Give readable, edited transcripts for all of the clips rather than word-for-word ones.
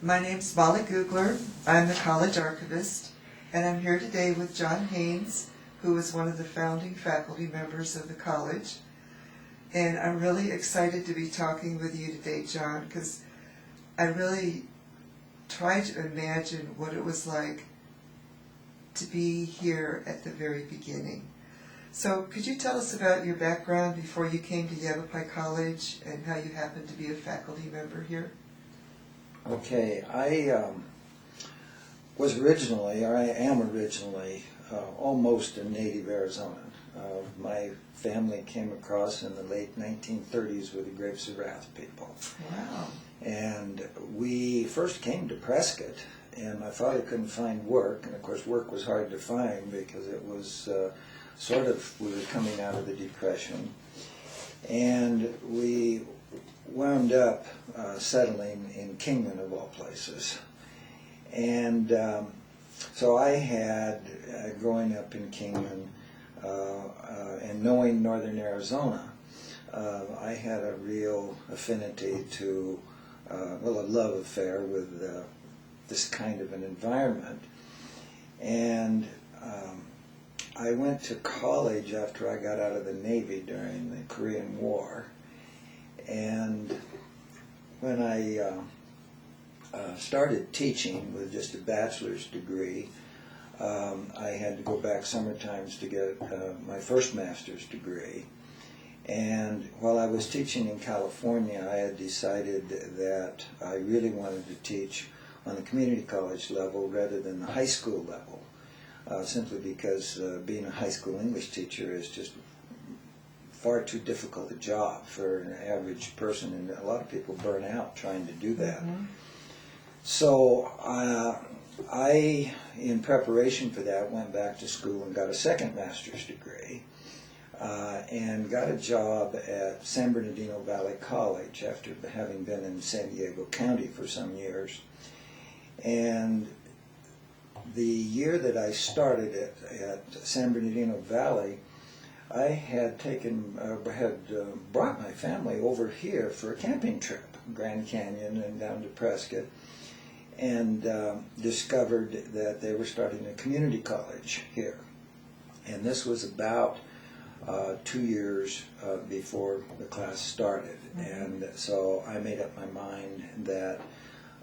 My name's Molly Googler. I'm the college archivist, and I'm here today with John Haynes, who is one of the founding faculty members of the college. And I'm really excited to be talking with you today, John, because I really tried to imagine what it was like to be here at the very beginning. So could you tell us about your background before you came to Yavapai College and how you happened to be a faculty member here? Okay, I was originally, or I am originally, almost a native Arizonan. My family came across in the late 1930s with the Grapes of Wrath people. Wow. And we first came to Prescott, and my father couldn't find work, and of course work was hard to find because it was we were coming out of the Depression. And we wound up settling in Kingman, of all places. And so I had, growing up in Kingman and knowing northern Arizona, I had a real affinity to, a love affair with this kind of an environment. And I went to college after I got out of the Navy during the Korean War. And when I started teaching with just a bachelor's degree, I had to go back summer times to get my first master's degree. And while I was teaching in California, I had decided that I really wanted to teach on the community college level rather than the high school level, simply because being a high school English teacher is just far too difficult a job for an average person, and a lot of people burn out trying to do that. Mm-hmm. So I, in preparation for that, went back to school and got a second master's degree, and got a job at San Bernardino Valley College after having been in San Diego County for some years. And the year that I started at San Bernardino Valley, I had brought my family over here for a camping trip, Grand Canyon and down to Prescott, and discovered that they were starting a community college here. And this was about 2 years before the class started. Mm-hmm. And so I made up my mind that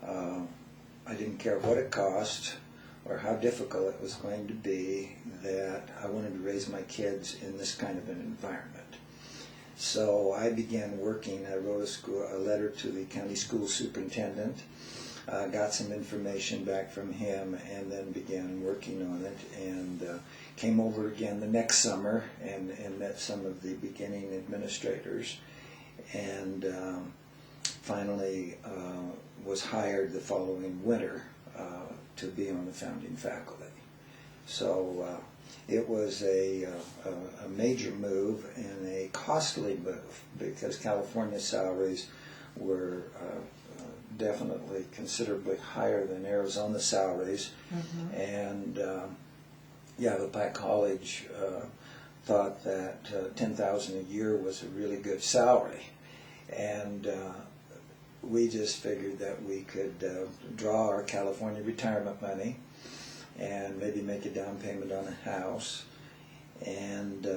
I didn't care what it cost or how difficult it was going to be, that I wanted to raise my kids in this kind of an environment. So I began working. I wrote a letter to the county school superintendent, got some information back from him, and then began working on it, and came over again the next summer and met some of the beginning administrators, and finally was hired the following winter to be on the founding faculty. So it was a major move and a costly move, because California salaries were definitely considerably higher than Arizona salaries. Mm-hmm. And Yavapai College thought that $10,000 a year was a really good salary. And we just figured that we could draw our California retirement money and maybe make a down payment on a house. And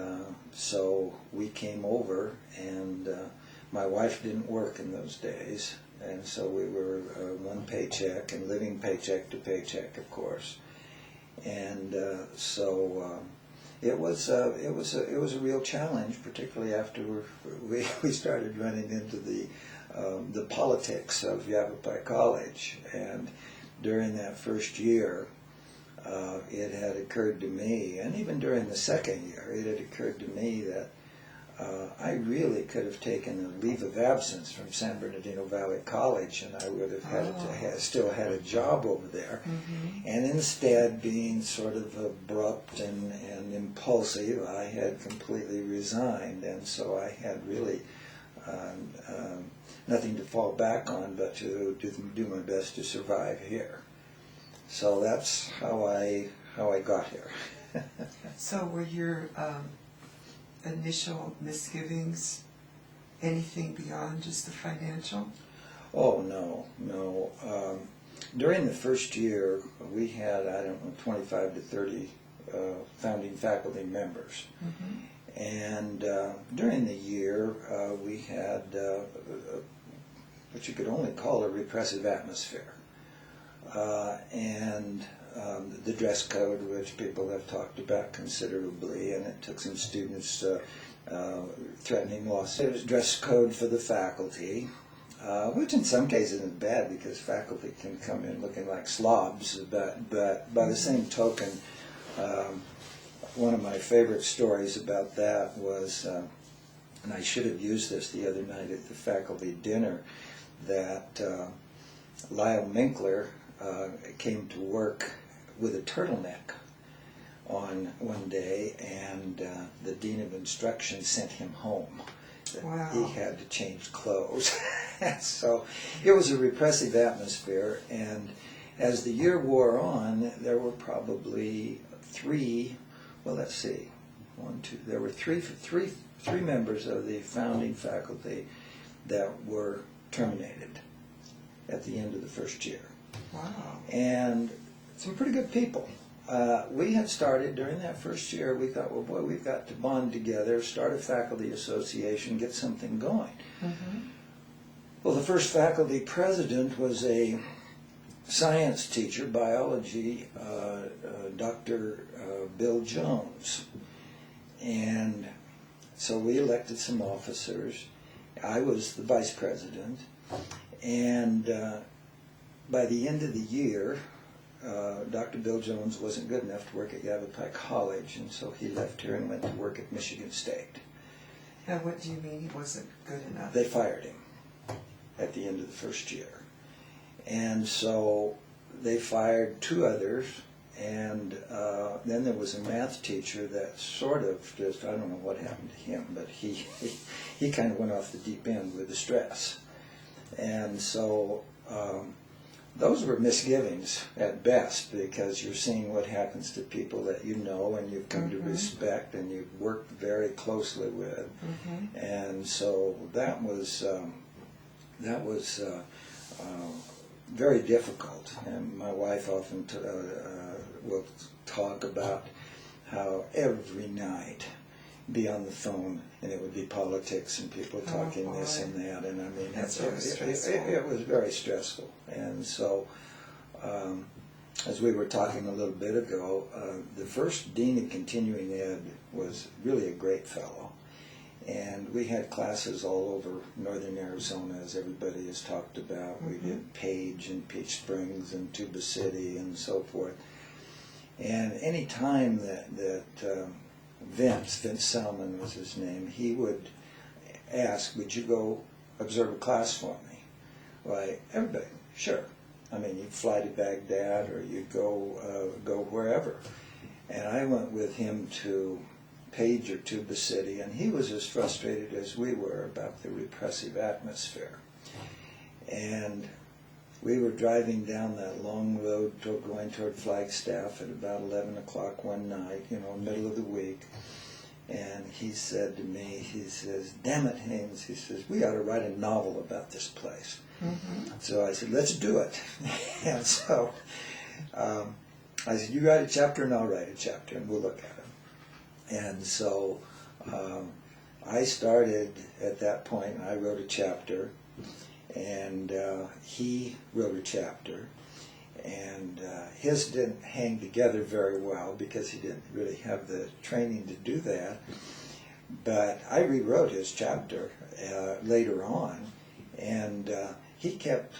so we came over, and my wife didn't work in those days, and so we were one paycheck and living paycheck to paycheck, of course. And so it was a real challenge, particularly after we started running into the politics of Yavapai College. And during that first year, it had occurred to me, and even during the second year, it had occurred to me that I really could have taken a leave of absence from San Bernardino Valley College, and I would have still had a job over there. Mm-hmm. And instead, being sort of abrupt and impulsive, I had completely resigned, and so I had really nothing to fall back on but to do my best to survive here. So that's how I got here. So were your initial misgivings anything beyond just the financial? Oh, no. during the first year, we had, I don't know, 25 to 30 founding faculty members. And during the year, we had what you could only call a repressive atmosphere. And the dress code, which people have talked about considerably, and it took some students threatening lawsuits. Dress code for the faculty, which in some cases isn't bad because faculty can come in looking like slobs, but by the same token, one of my favorite stories about that was, and I should have used this the other night at the faculty dinner, that Lyle Minkler came to work with a turtleneck on one day, and the Dean of Instruction sent him home. Wow. He had to change clothes. So it was a repressive atmosphere, and as the year wore on, there were probably three members of the founding faculty that were terminated at the end of the first year. Wow. And some pretty good people. We had started during that first year, we thought, well, boy, we've got to bond together, start a faculty association, get something going. Well, the first faculty president was a science teacher, biology, Dr. Bill Jones. And so we elected some officers. I was the vice president. And by the end of the year, Dr. Bill Jones wasn't good enough to work at Yavapai College, and so he left here and went to work at Michigan State. Now, what do you mean he wasn't good enough? They fired him at the end of the first year. And so they fired two others, and then there was a math teacher that sort of just, I don't know what happened to him, but he kind of went off the deep end with the stress. And so those were misgivings at best, because you're seeing what happens to people that you know and you've come to respect and you've worked very closely with. And so that was very difficult. And my wife often will talk about how every night be on the phone and it would be politics and people talking this and that, and I mean That's really stressful. It was very stressful. And so as we were talking a little bit ago, the first dean of continuing ed was really a great fellow, and we had classes all over northern Arizona, as everybody has talked about. We did Page and Peach Springs and Tuba City and so forth. And any time that Vince Salmon was his name, he would ask, would you go observe a class for me? Why, everybody, sure. I mean, you'd fly to Baghdad or you'd go wherever. And I went with him to Page or Tuba City, and he was as frustrated as we were about the repressive atmosphere. And we were driving down that long road going toward Flagstaff at about 11 o'clock one night, middle of the week. And he said to me, he says, damn it, Haynes, he says, we ought to write a novel about this place. So I said, let's do it. And so I said, you write a chapter and I'll write a chapter and we'll look at it. And so I started at that point, I wrote a chapter, and he wrote a chapter, and his didn't hang together very well because he didn't really have the training to do that. But I rewrote his chapter later on, and he kept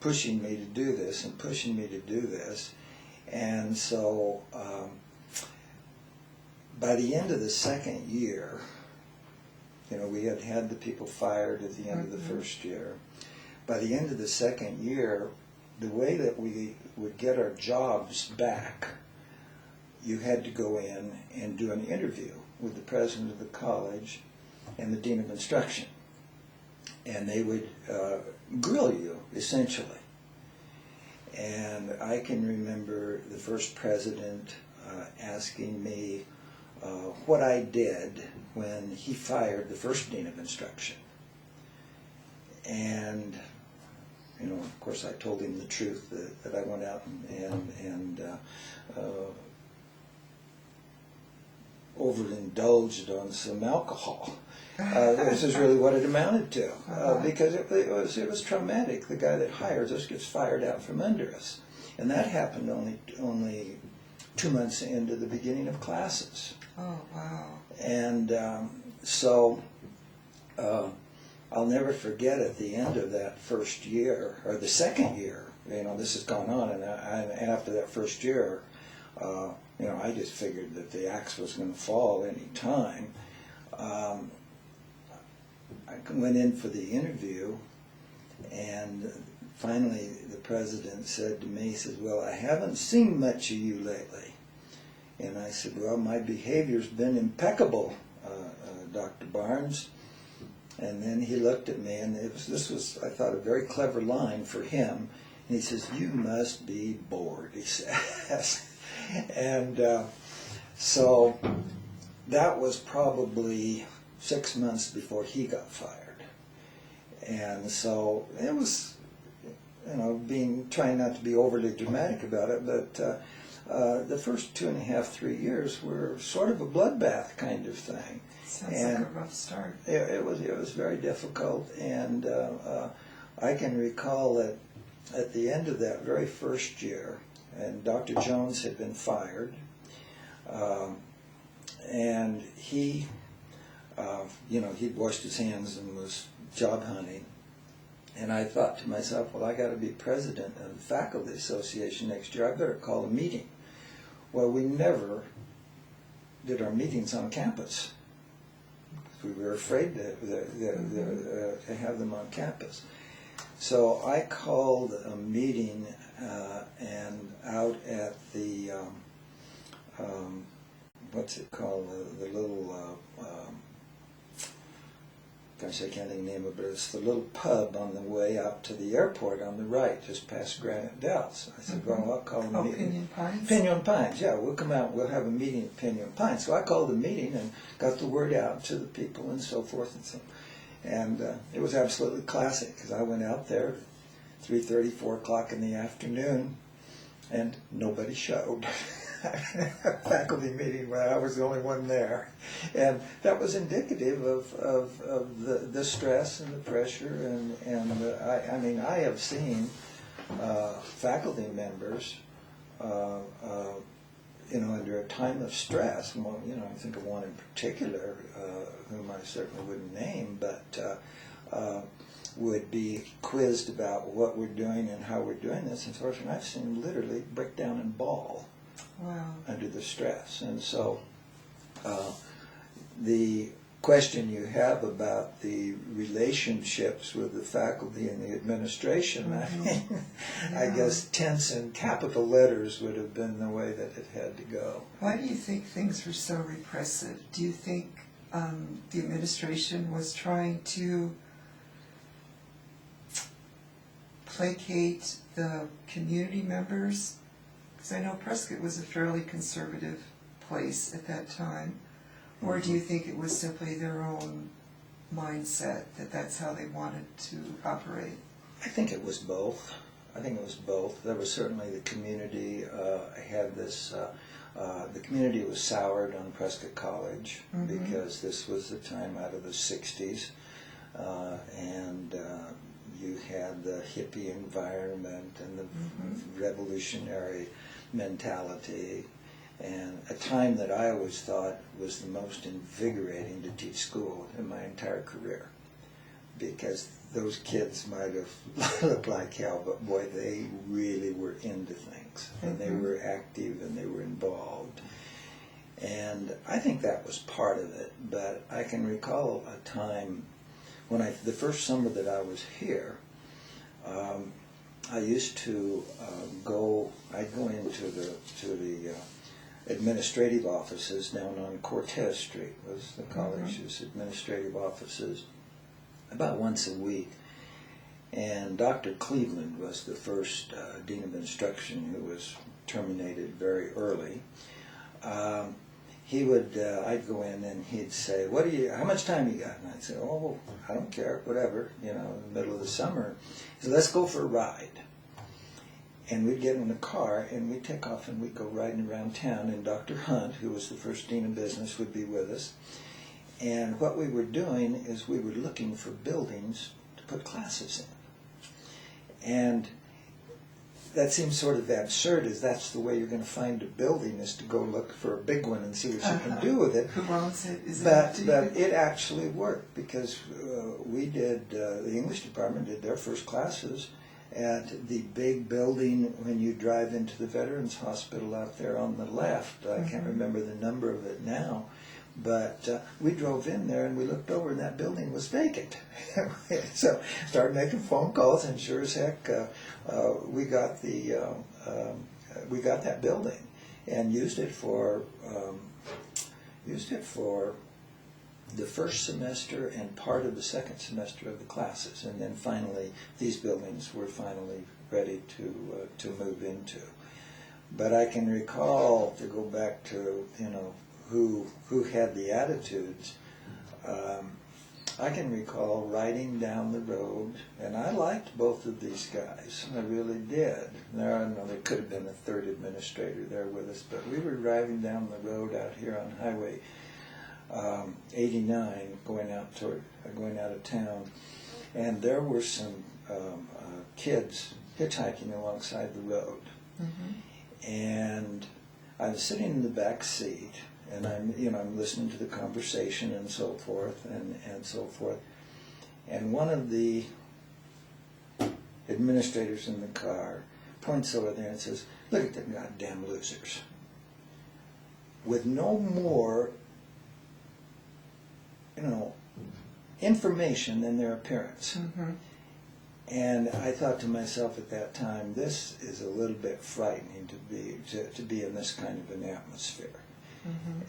pushing me to do this and pushing me to do this. And so by the end of the second year, we had the people fired at the end of the first year. By the end of the second year, the way that we would get our jobs back, you had to go in and do an interview with the president of the college and the dean of instruction. And they would grill you, essentially. And I can remember the first president asking me what I did when he fired the first dean of instruction. And Of course, I told him the truth that I went out and overindulged on some alcohol. This is really what it amounted to, because it was traumatic. The guy that hires us gets fired out from under us, and that happened only 2 months into the beginning of classes. Oh, wow. And so I'll never forget at the end of that first year, or the second year, this has gone on, and after that first year, I just figured that the axe was going to fall any time. I went in for the interview, and finally the president said to me, he says, "Well, I haven't seen much of you lately." And I said, "Well, my behavior's been impeccable, Dr. Barnes." And then he looked at me, and this was, I thought, a very clever line for him. And he says, "You must be bored," he says. And so that was probably 6 months before he got fired. And so it was, trying not to be overly dramatic about it, but the first 2.5, 3 years were sort of a bloodbath kind of thing. Sounds like a rough start. It was very difficult, and I can recall that at the end of that very first year, and Dr. Jones had been fired, and he'd washed his hands and was job hunting. And I thought to myself, well, I got to be president of the faculty association next year. I better call a meeting. Well, we never did our meetings on campus. We were afraid to have them on campus. So I called a meeting and out at the, what's it called, the little, gosh, I can't even name it, but it's the little pub on the way out to the airport on the right, just past Granite Dells. I said, well, I'll call a meeting. Pinyon Pines? Pinyon Pines, yeah, we'll come out, we'll have a meeting at Pinyon Pines. So I called the meeting and got the word out to the people and so forth and so. And it was absolutely classic, because I went out there 3:30, 4 o'clock in the afternoon, and nobody showed. Faculty meeting where I was the only one there, and that was indicative of the stress and the pressure, and I have seen faculty members under a time of stress. Well, I think of one in particular whom I certainly wouldn't name, but would be quizzed about what we're doing and how we're doing this, and so forth, and I've seen them literally break down and bawl. Wow. Under the stress. And so the question you have about the relationships with the faculty and the administration, Mm-hmm. I guess tense in capital letters would have been the way that it had to go. Why do you think things were so repressive? Do you think the administration was trying to placate the community members? Because I know Prescott was a fairly conservative place at that time. Or do you think it was simply their own mindset that that's how they wanted to operate? I think it was both. There was certainly the community had this, the community was soured on Prescott College, mm-hmm. because this was the time out of the 60s, and you had the hippie environment and the mm-hmm. revolutionary mentality, and a time that I always thought was the most invigorating to teach school in my entire career, because those kids might have looked like hell, but boy, they really were into things, and they were active and they were involved, and I think that was part of it. But I can recall a time when the first summer that I was here, I used to I'd go into the administrative offices down on Cortez Street, was the college's administrative offices, about once a week. And Dr. Cleveland was the first dean of instruction, who was terminated very early. I'd go in and he'd say, how much time you got? And I'd say, oh, I don't care, whatever, in the middle of the summer. He said, let's go for a ride. And we'd get in the car and we'd take off and we'd go riding around town, and Dr. Hunt, who was the first dean of business, would be with us. And what we were doing is we were looking for buildings to put classes in. And that seems sort of absurd, as that's the way you're going to find a building, is to go look for a big one and see what you can do with it. Who owns it? But it actually worked, because we did, the English department did their first classes at the big building when you drive into the Veterans Hospital out there on the left. I can't remember the number of it now. But we drove in there and we looked over and that building was vacant. So started making phone calls, and sure as heck we got that building and used it for the first semester and part of the second semester of the classes, and then finally these buildings were finally ready to move into. But I can recall, to go back to who had the attitudes, I can recall riding down the road, and I liked both of these guys, I really did. There could have been a third administrator there with us, but we were driving down the road out here on Highway 89, going out of town, and there were some kids hitchhiking alongside the road, and I was sitting in the back seat, and I'm listening to the conversation and so forth, and so forth. And one of the administrators in the car points over there and says, "Look at them goddamn losers," with no more, information than their appearance. And I thought to myself at that time, this is a little bit frightening to be in this kind of an atmosphere.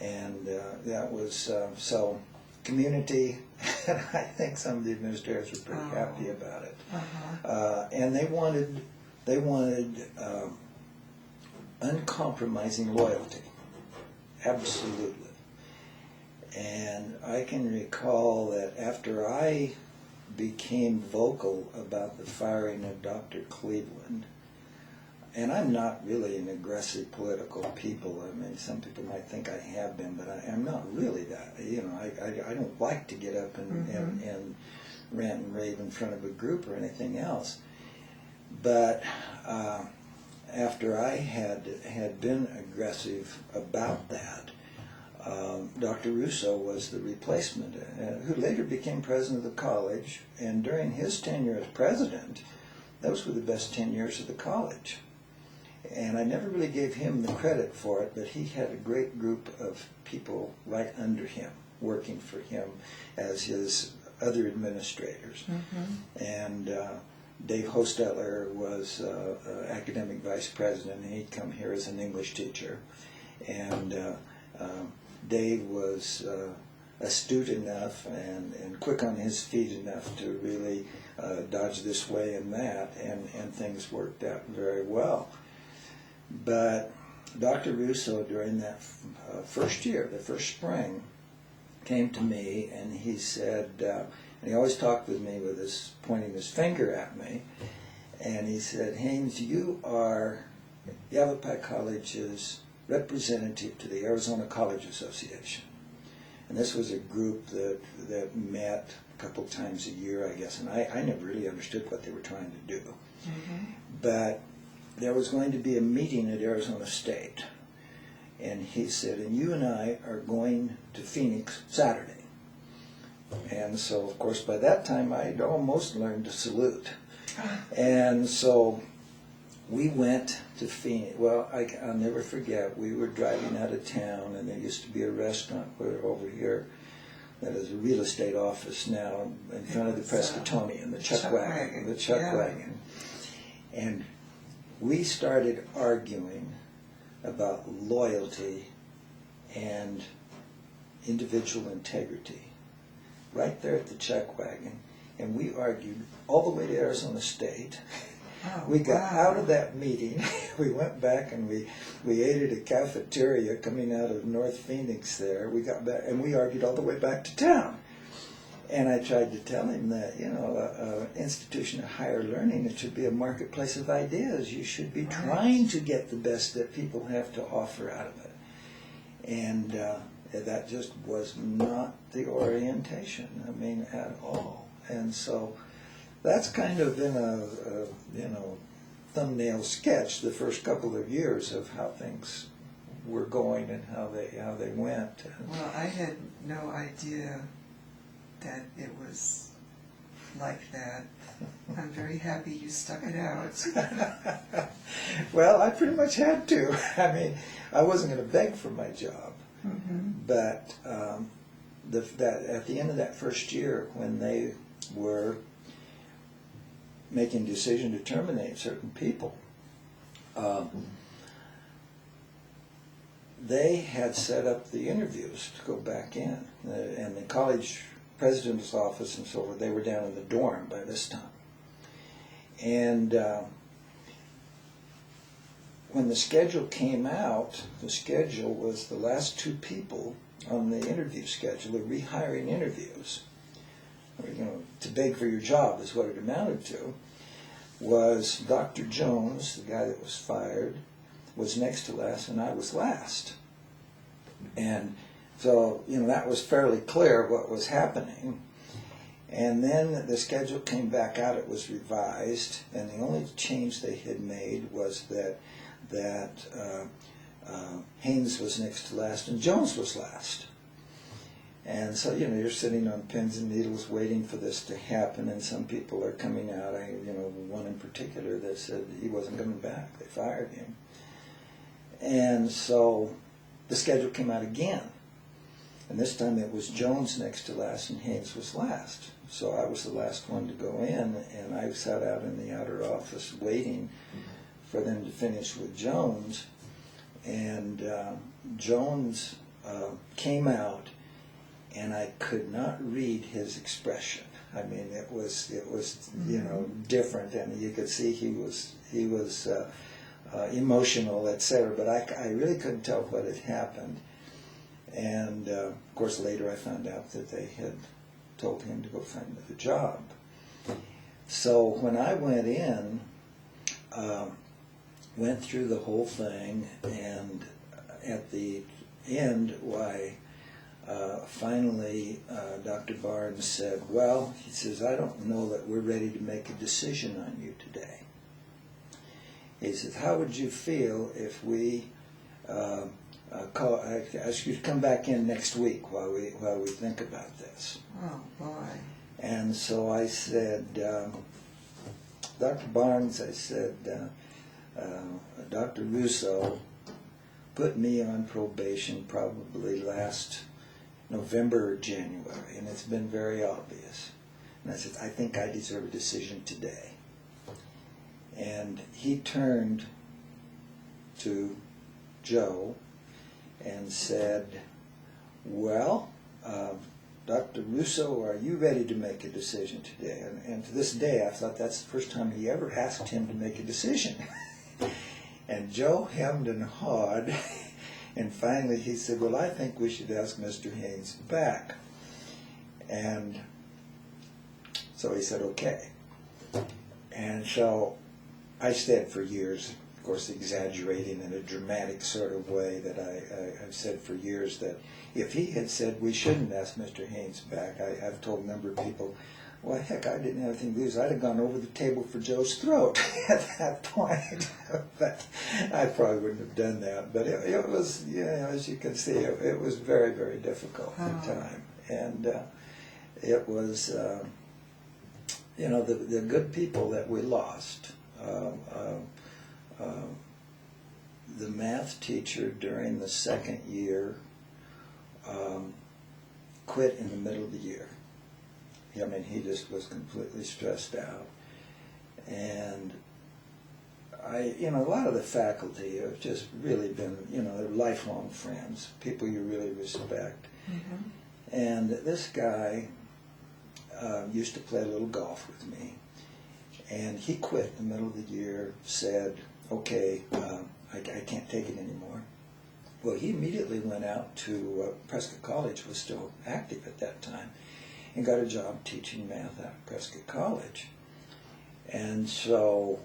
And that was so community, and I think some of the administrators were pretty happy about it. And they wanted uncompromising loyalty, absolutely. And I can recall that after I became vocal about the firing of Dr. Cleveland, and I'm not really an aggressive political people. I mean, some people might think I have been, but I'm not really that. I don't like to get up and rant and rave in front of a group or anything else. But after I had been aggressive about that, Dr. Russo was the replacement, who later became president of the college, and during his tenure as president, those were the best 10 years of the college. And I never really gave him the credit for it, but he had a great group of people right under him, working for him as his other administrators. And Dave Hostetler was academic vice president, and he'd come here as an English teacher. And Dave was astute enough and quick on his feet enough to really dodge this way and that, and things worked out very well. But Dr. Russo, during that first year, the first spring, came to me and he said, and he always talked with me with his pointing his finger at me, and he said, "Haynes, you are Yavapai College's representative to the Arizona College Association." And this was a group that met a couple times a year, I guess, and I never really understood what they were trying to do. But there was going to be a meeting at Arizona State, and he said, "And you and I are going to Phoenix Saturday." And so, of course, by that time I'd almost learned to salute. And so we went to Phoenix. Well, I'll never forget, we were driving out of town, and there used to be a restaurant over here that is a real estate office now in front of the Presbyterian, the Chuck Wagon. And we started arguing about loyalty and individual integrity right there at the Chuck Wagon, and we argued all the way to Arizona State. We got out of that meeting, we went back and we ate at a cafeteria coming out of North Phoenix there. We got back and we argued all the way back to town. And I tried to tell him that, an institution of higher learning, it should be a marketplace of ideas. You should be trying to get the best that people have to offer out of it. And that just was not the orientation, at all. And so that's kind of been a thumbnail sketch the first couple of years of how things were going and how they went. Well, I had no idea that it was like that. I'm very happy you stuck it out. Well, I pretty much had to. I wasn't going to beg for my job. Mm-hmm. But that at the end of that first year, when they were making a decision to terminate certain people, they had set up the interviews to go back in. And the college president's office and so forth, they were down in the dorm by this time. And when the schedule came out, the schedule was the last two people on the interview schedule, the rehiring interviews, to beg for your job is what it amounted to, was Dr. Jones, the guy that was fired, was next to last, and I was last. And so, that was fairly clear what was happening. And then the schedule came back out, it was revised, and the only change they had made was that Haynes was next to last and Jones was last. And so, you're sitting on pins and needles waiting for this to happen, and some people are coming out. One in particular that said he wasn't coming back. They fired him. And so the schedule came out again. And this time it was Jones next to last and Haynes was last. So I was the last one to go in, and I sat out in the outer office waiting for them to finish with Jones. And Jones came out, and I could not read his expression. It was different, and you could see he was emotional, etc. But I really couldn't tell what had happened. And of course, later I found out that they had told him to go find another job. So when I went in, went through the whole thing, and at the end, finally Dr. Barnes said, well, he says, I don't know that we're ready to make a decision on you today. He says, how would you feel if we ask you to come back in next week while we think about this? Oh, boy. And so I said, Dr. Barnes, I said, Dr. Russo put me on probation probably last November or January, and it's been very obvious. And I said, I think I deserve a decision today. And he turned to Joe and said, well, Dr. Russo, are you ready to make a decision today? And to this day, I thought that's the first time he ever asked him to make a decision. And Joe hemmed and hawed, and finally he said, well, I think we should ask Mr. Haynes back. And so he said, okay. And so I said for years, of course exaggerating in a dramatic sort of way, that I've said for years that if he had said we shouldn't ask Mr. Haynes back, I've told a number of people, well, heck, I didn't have anything to lose. I'd have gone over the table for Joe's throat at that point. But I probably wouldn't have done that. But it was, as you can see, it was very, very difficult at the time. And it was, the good people that we lost. The math teacher during the second year quit in the middle of the year. He just was completely stressed out. And a lot of the faculty have just really been, they're lifelong friends, people you really respect. Mm-hmm. And this guy used to play a little golf with me. And he quit in the middle of the year, said, okay, I can't take it anymore. Well, he immediately went out to Prescott College, was still active at that time, and got a job teaching math at Prescott College. And so,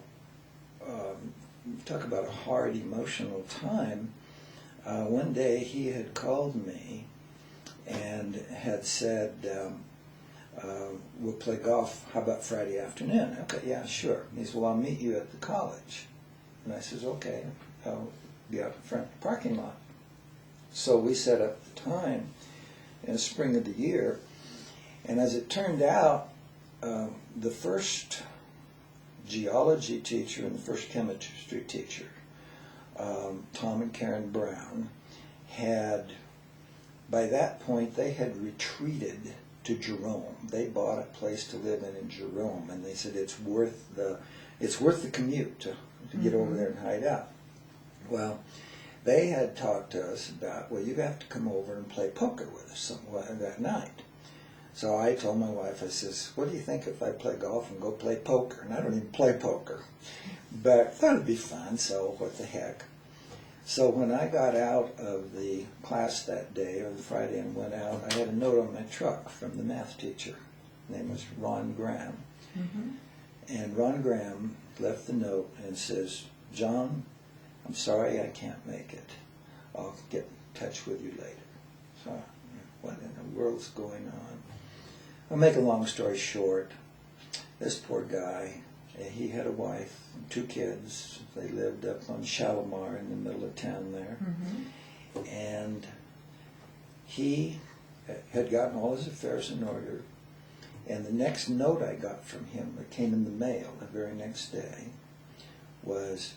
talk about a hard emotional time. One day he had called me and had said, we'll play golf, how about Friday afternoon? Okay, yeah, sure. He said, well, I'll meet you at the college. And I says, okay, I'll be out in front of the parking lot. So we set up the time in the spring of the year, and as it turned out, the first geology teacher and the first chemistry teacher, Tom and Karen Brown, had, by that point, they had retreated to Jerome. They bought a place to live in Jerome, and they said it's worth the commute to get over there and hide out. Well, they had talked to us about, well, you have to come over and play poker with us that night. So I told my wife, I says, what do you think if I play golf and go play poker? And I don't even play poker. But I thought it'd be fun, so what the heck. So when I got out of the class that day, or the Friday, and went out, I had a note on my truck from the math teacher. His name was Ron Graham. Mm-hmm. And Ron Graham left the note and says, John, I'm sorry I can't make it. I'll get in touch with you later. So what in the world's going on? I'll make a long story short. This poor guy, he had a wife and 2 kids. They lived up on Shalimar in the middle of town there. Mm-hmm. And he had gotten all his affairs in order. And the next note I got from him that came in the mail the very next day was,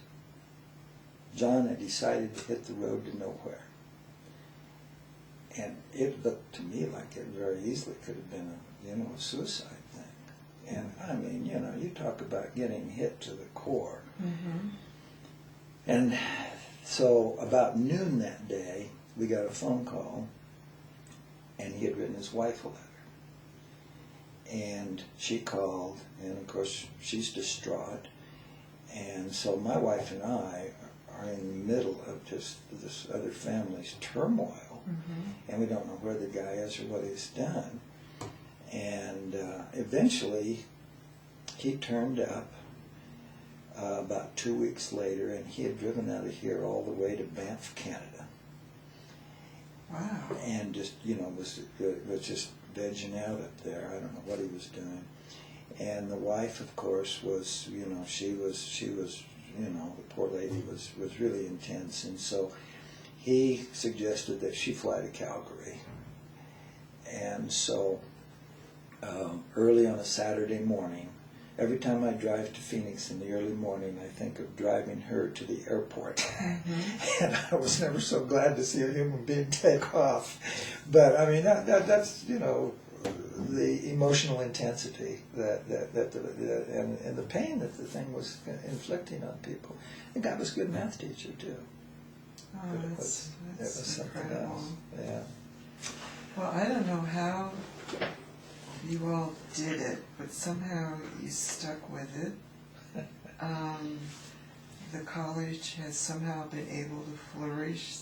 John had decided to hit the road to nowhere. And it looked to me like it very easily could have been a suicide thing. And I mean, you talk about getting hit to the core. Mm-hmm. And so about noon that day, we got a phone call, and he had written his wife a letter. And she called, and of course she's distraught. And so my wife and I are in the middle of just this other family's turmoil. Mm-hmm. And we don't know where the guy is or what he's done. And eventually he turned up about 2 weeks later, and he had driven out of here all the way to Banff, Canada. Wow. And just, was just vegging out up there. I don't know what he was doing. And the wife, of course, was, she was, the poor lady was really intense. And so he suggested that she fly to Calgary. And so early on a Saturday morning, every time I drive to Phoenix in the early morning, I think of driving her to the airport. Mm-hmm. And I was never so glad to see a human being take off. But I mean, that's the emotional intensity and the pain that the thing was inflicting on people. The guy was a good math teacher too. Oh, it that's was something incredible. else. Yeah. Well, I don't know how you all did it, but somehow you stuck with it. The college has somehow been able to flourish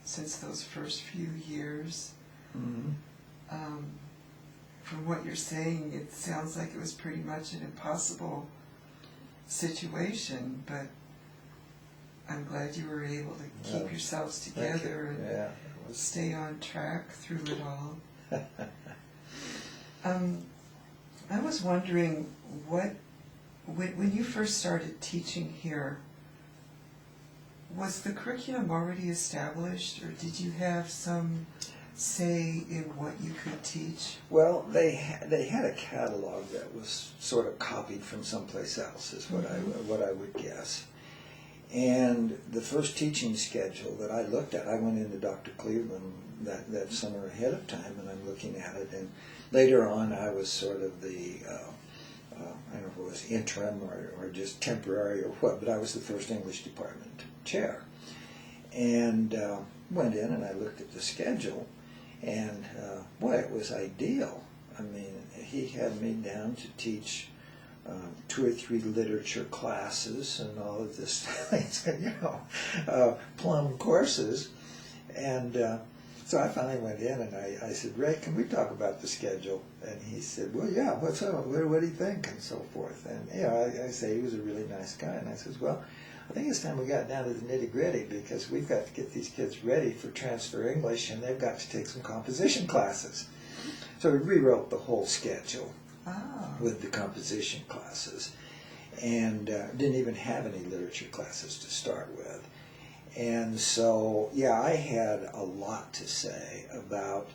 since those first few years. Mm-hmm. From what you're saying, it sounds like it was pretty much an impossible situation, but I'm glad you were able to keep yourselves together and stay on track through it all. I was wondering, when you first started teaching here, was the curriculum already established, or did you have some say in what you could teach? Well, they had a catalog that was sort of copied from someplace else, is what I would guess. And the first teaching schedule that I looked at, I went into Dr. Cleveland that summer ahead of time, and I'm looking at it. And later on, I was sort of the, I don't know if it was interim or just temporary or what, but I was the first English department chair. And went in and I looked at the schedule, and boy, it was ideal. I mean, he had me down to teach 2 or 3 literature classes and all of this, plum courses. And so I finally went in and I said, Ray, can we talk about the schedule? And he said, well, yeah, what's up? What do you think? And so forth. And, I say he was a really nice guy. And I says, well, I think it's time we got down to the nitty-gritty because we've got to get these kids ready for transfer English and they've got to take some composition classes. So we rewrote the whole schedule with the composition classes and didn't even have any literature classes to start with. And so, I had a lot to say about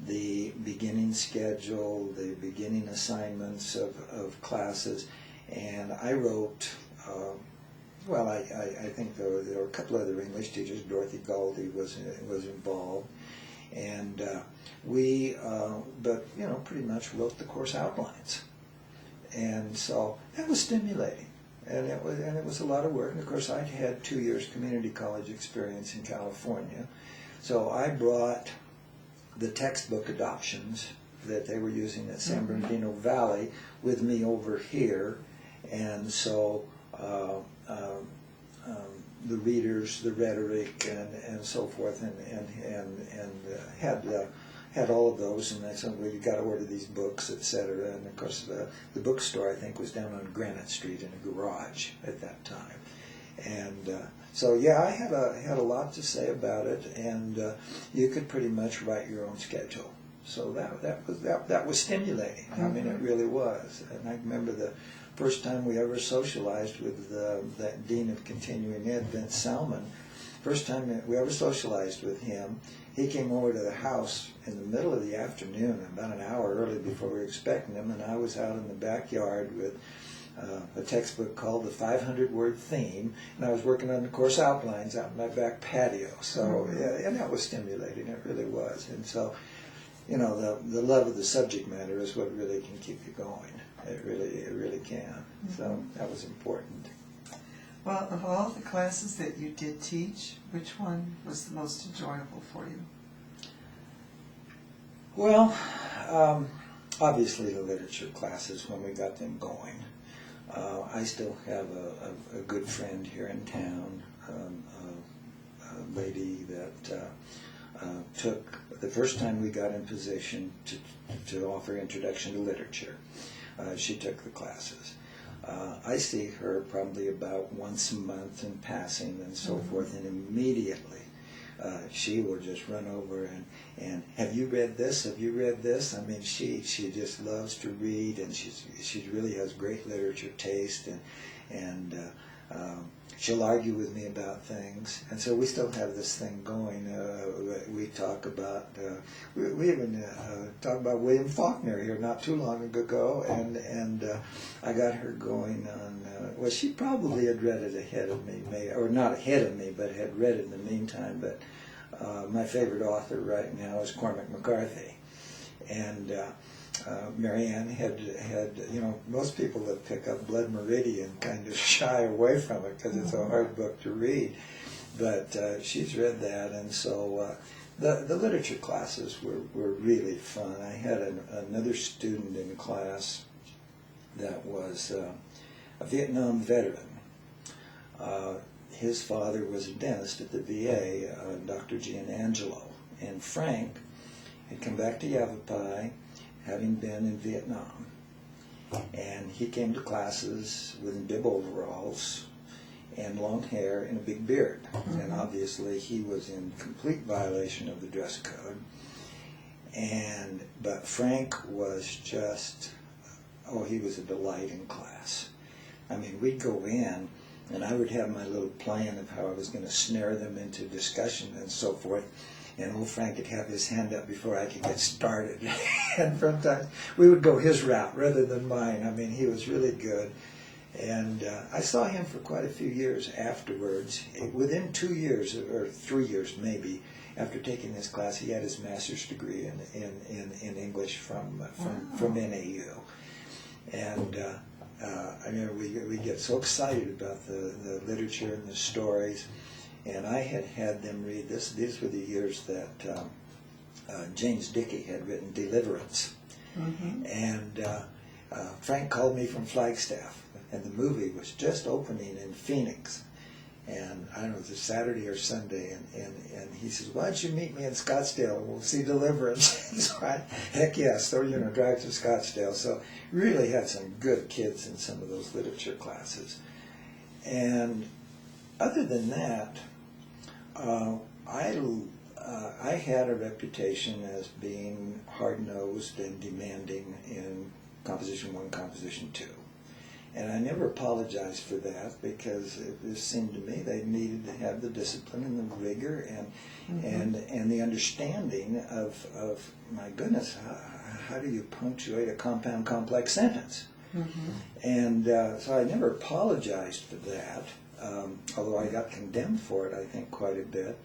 the beginning schedule, the beginning assignments of classes, and I wrote, I think there were a couple other English teachers. Dorothy Goldie was involved, and pretty much wrote the course outlines, and so that was stimulating. And it was a lot of work. And of course, I'd had 2 years community college experience in California, so I brought the textbook adoptions that they were using at San Bernardino Valley with me over here, and so the readers, the rhetoric, and so forth, and had all of those, and I said, well, you got to order these books, etc. And of course, the bookstore I think was down on Granite Street in a garage at that time, and I had a lot to say about it, and you could pretty much write your own schedule. So that was stimulating. I mean, it really was. And I remember the first time we ever socialized with that dean of continuing ed, Vince Salmon. First time we ever socialized with him, he came over to the house in the middle of the afternoon, about an hour early before we were expecting him, and I was out in the backyard with a textbook called The 500-Word Theme, and I was working on the course outlines out in my back patio. So, and that was stimulating, it really was. And so, the love of the subject matter is what really can keep you going. It really can. So that was important. Well, of all the classes that you did teach, which one was the most enjoyable for you? Well, obviously the literature classes when we got them going. I still have a good friend here in town, a lady that took, the first time we got in position to offer Introduction to Literature, she took the classes. I see her probably about once a month in passing and so forth, and immediately she will just run over and have you read this? Have you read this? I mean, she just loves to read, and she really has great literature taste, and she'll argue with me about things, and so we still have this thing going. We talk about we even talked about William Faulkner here not too long ago, and I got her going on. Well, she probably had read it ahead of me, or not ahead of me, but had read it in the meantime. But my favorite author right now is Cormac McCarthy, and Marianne had most people that pick up Blood Meridian kind of shy away from it because it's a hard book to read, but she's read that, and so the literature classes were really fun. I had another student in class that was a Vietnam veteran. His father was a dentist at the VA, Dr. Gianangelo, and Frank had come back to Yavapai having been in Vietnam. And he came to classes with bib overalls and long hair and a big beard. And obviously he was in complete violation of the dress code. But Frank was just, he was a delight in class. I mean, we'd go in, and I would have my little plan of how I was going to snare them into discussion and so forth. And old Frank would have his hand up before I could get started. And sometimes we would go his route rather than mine. I mean, he was really good. And I saw him for quite a few years afterwards. Within 2 years, or 3 years maybe, after taking this class, he had his master's degree in English from NAU. And I remember we get so excited about the literature and the stories. And I had them read this. These were the years that James Dickey had written Deliverance. And Frank called me from Flagstaff, and the movie was just opening in Phoenix. And I don't know, it was a Saturday or Sunday, and he says, why don't you meet me in Scottsdale? We'll see Deliverance. So heck yes, so, drive to Scottsdale. So really had some good kids in some of those literature classes. And other than that, I had a reputation as being hard-nosed and demanding in Composition 1, Composition 2. And I never apologized for that, because it just seemed to me they needed to have the discipline and the rigor and the understanding of my goodness, how do you punctuate a compound complex sentence? And so I never apologized for that, although I got condemned for it, I think, quite a bit.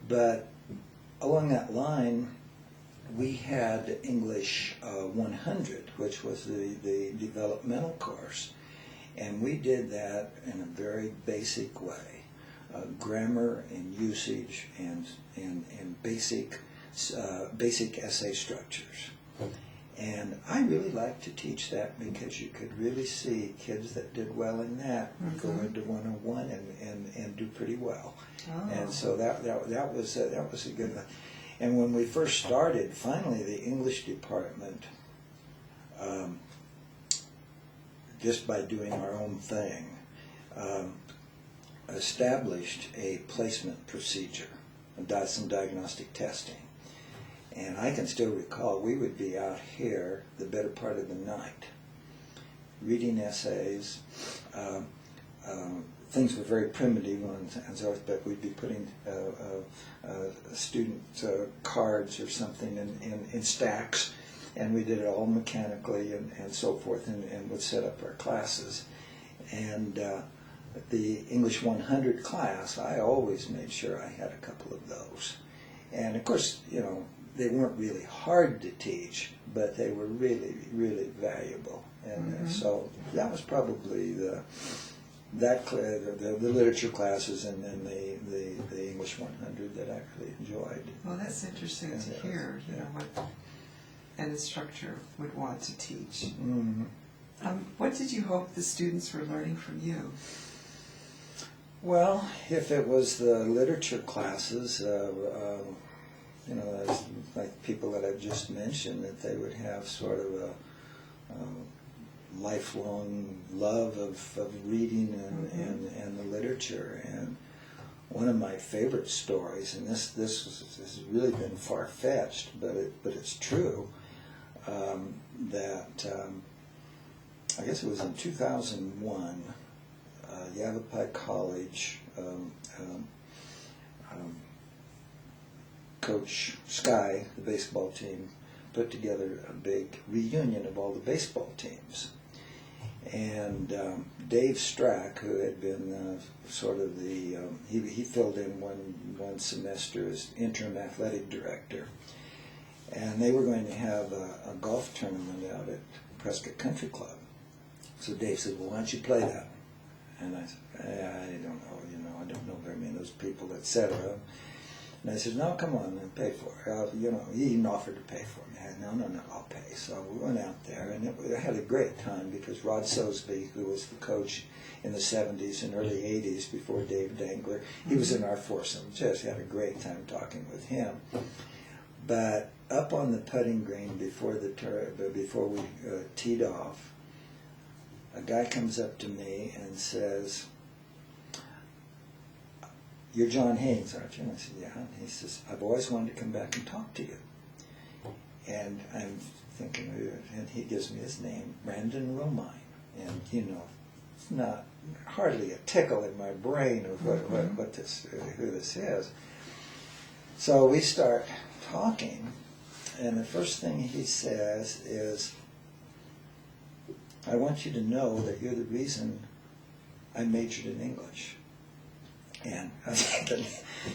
But along that line, we had English 100, which was the developmental course. And we did that in a very basic way. Grammar and usage and basic essay structures. And I really liked to teach that, because you could really see kids that did well in that go into 101 and do pretty well. Oh. And so that was a good one. And when we first started, finally the English department, just by doing our own thing, established a placement procedure, some diagnostic testing. And I can still recall we would be out here the better part of the night, reading essays. Things were very primitive and so forth, but we'd be putting student cards or something in stacks, and we did it all mechanically and so forth, and would set up our classes. And the English 100 class, I always made sure I had a couple of those. And of course, they weren't really hard to teach, but they were really, really valuable. And so that was probably the literature classes, and then the English 100 that I really enjoyed. Well, that's interesting to hear, what an instructor would want to teach. What did you hope the students were learning from you? Well, if it was the literature classes, like people that I've just mentioned, that they would have sort of a lifelong love of reading and the literature. And one of my favorite stories, and this has really been far-fetched, but it's true, that I guess it was in 2001, Yavapai College, Coach Sky, the baseball team, put together a big reunion of all the baseball teams. And Dave Strack, who had been sort of he filled in one semester as interim athletic director. And they were going to have a golf tournament out at Prescott Country Club. So Dave said, well, why don't you play that? And I said, I don't know, I don't know very many of those people, etc. And I said, no, come on, and pay for it. He even offered to pay for me. I said, no, I'll pay. So we went out there, and I had a great time, because Rod Sosby, who was the coach in the 70s and early 80s before Dave Dangler, he was in our foursome. Just had a great time talking with him. But up on the putting green before we teed off, a guy comes up to me and says, you're John Haynes, aren't you? And I said, yeah. And he says, I've always wanted to come back and talk to you. And I'm thinking, and he gives me his name, Brandon Romine. And, it's not hardly a tickle in my brain of who this is. So we start talking, and the first thing he says is, I want you to know that you're the reason I majored in English. And I was thinking,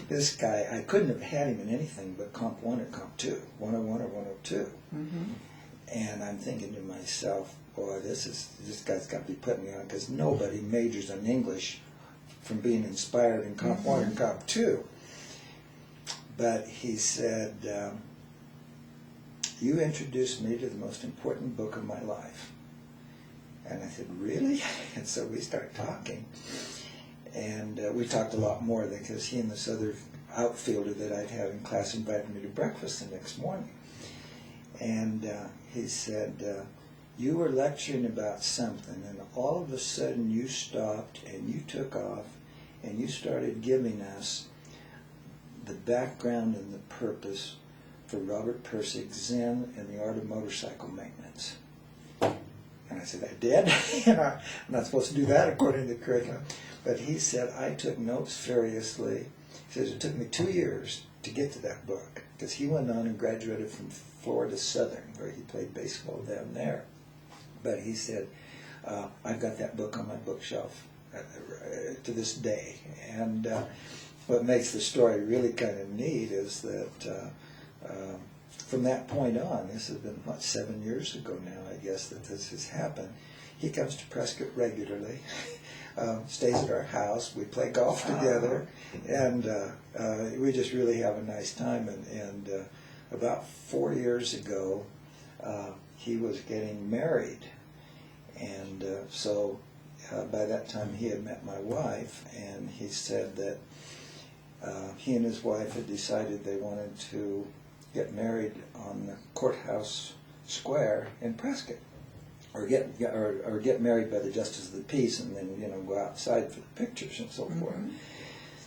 this guy, I couldn't have had him in anything but Comp 1 or Comp 2, 101 or 102. And I'm thinking to myself, boy, this guy's got to be putting me on, because nobody majors in English from being inspired in Comp 1 and Comp 2. But he said, you introduced me to the most important book of my life. And I said, really? And so we started talking. And we talked a lot more because he and this other outfielder that I'd had in class invited me to breakfast the next morning. And he said, you were lecturing about something, and all of a sudden you stopped and you took off and you started giving us the background and the purpose for Robert Persic's Zen and the Art of Motorcycle Maintenance. And I said, I did? I'm not supposed to do that according to the curriculum. But he said, I took notes furiously. He says, it took me 2 years to get to that book, because he went on and graduated from Florida Southern, where he played baseball down there. But he said, I've got that book on my bookshelf to this day. And what makes the story really kind of neat is that from that point on, this has been, 7 years ago now, I guess, that this has happened. He comes to Prescott regularly, stays at our house, we play golf together, and we just really have a nice time. And about 4 years ago, he was getting married. And so by that time he had met my wife, and he said that he and his wife had decided they wanted to get married on the courthouse square in Prescott, or get married by the Justice of the Peace, and then go outside for the pictures and so forth.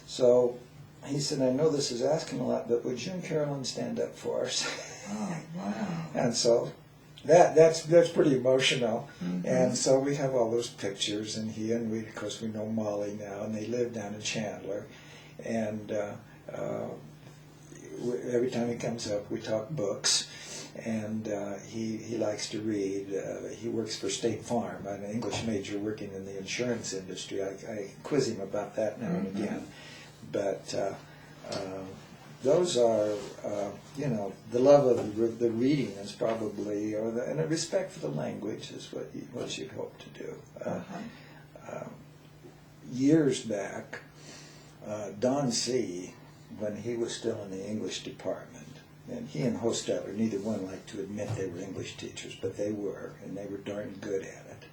So he said, I know this is asking a lot, but would you and Carolyn stand up for us? Oh, wow. And so that's pretty emotional. And so we have all those pictures, and we, of course, we know Molly now, and they live down in Chandler. And every time he comes up, we talk books. And he likes to read. He works for State Farm. I'm an English major working in the insurance industry. I quiz him about that now and again. But those are, the love of the reading is probably, and a respect for the language is what you'd hope to do. Years back, Don C., when he was still in the English department, and he and Hostetler, neither one liked to admit they were English teachers, but they were, and they were darn good at it.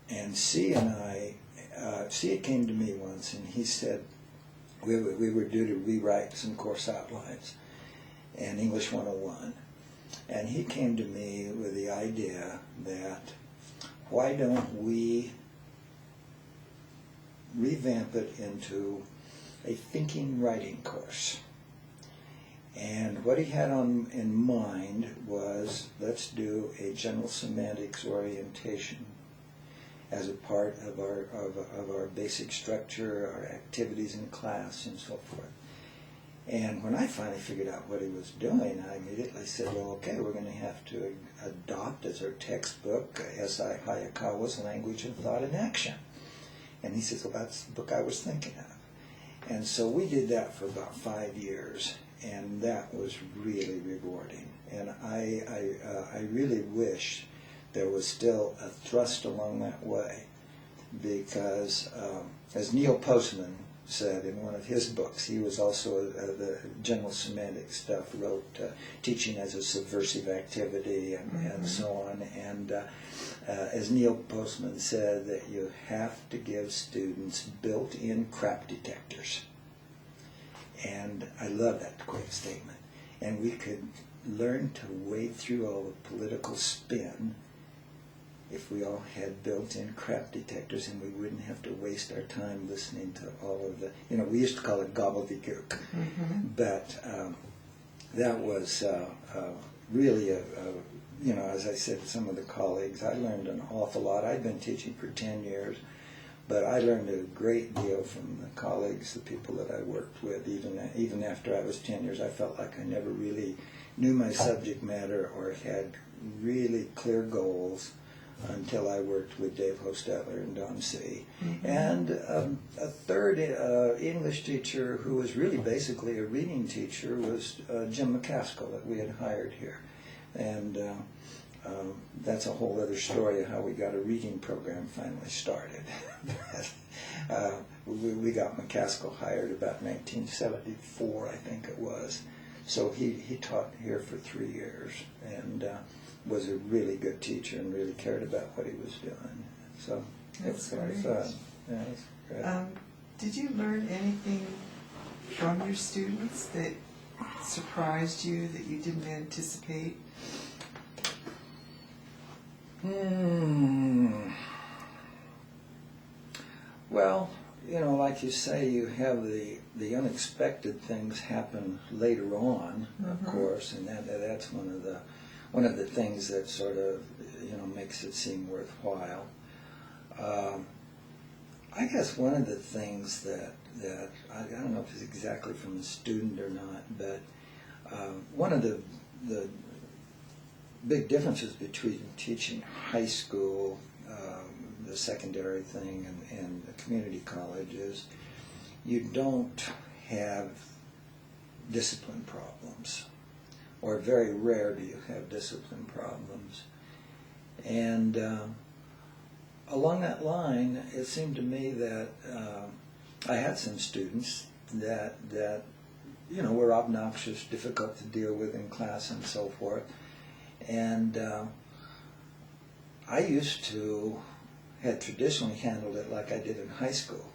And C came to me once, and he said, we were due to rewrite some course outlines and English 101. And he came to me with the idea that, why don't we revamp it into a thinking writing course? And what he had in mind was, let's do a general semantics orientation as a part of our basic structure, our activities in class, and so forth. And when I finally figured out what he was doing, I immediately said, well, okay, we're going to have to adopt as our textbook S.I. Hayakawa's Language and Thought in Action. And he says, well, that's the book I was thinking of. And so we did that for about 5 years, and that was really rewarding. And I really wish there was still a thrust along that way, because as Neil Postman said in one of his books, he was also the general semantic stuff, wrote Teaching as a Subversive Activity and so on. And as Neil Postman said, that you have to give students built-in crap detectors. And I love that quick statement. And we could learn to wade through all the political spin if we all had built-in crap detectors, and we wouldn't have to waste our time listening to all of the, we used to call it gobbledygook. But that was really as I said to some of the colleagues, I learned an awful lot. I'd been teaching for 10 years, but I learned a great deal from the colleagues, the people that I worked with. Even after I was 10 years, I felt like I never really knew my subject matter or had really clear goals until I worked with Dave Hostetler and Don C. And a third English teacher who was really basically a reading teacher was Jim McCaskill, that we had hired here. And that's a whole other story of how we got a reading program finally started. We got McCaskill hired about 1974, I think it was. So he taught here for 3 years. And was a really good teacher and really cared about what he was doing. So it was a lot of fun. Yeah, it was great. Did you learn anything from your students that surprised you, that you didn't anticipate? Well, like you say, you have the unexpected things happen later on, of course, and that's one of the things that sort of makes it seem worthwhile. I guess one of the things that I don't know if it's exactly from a student or not, but one of the big differences between teaching high school, the secondary thing, and the community college is you don't have discipline problems, or very rare do you have discipline problems. And along that line, it seemed to me that I had some students that were obnoxious, difficult to deal with in class and so forth. And I used to had traditionally handled it like I did in high school,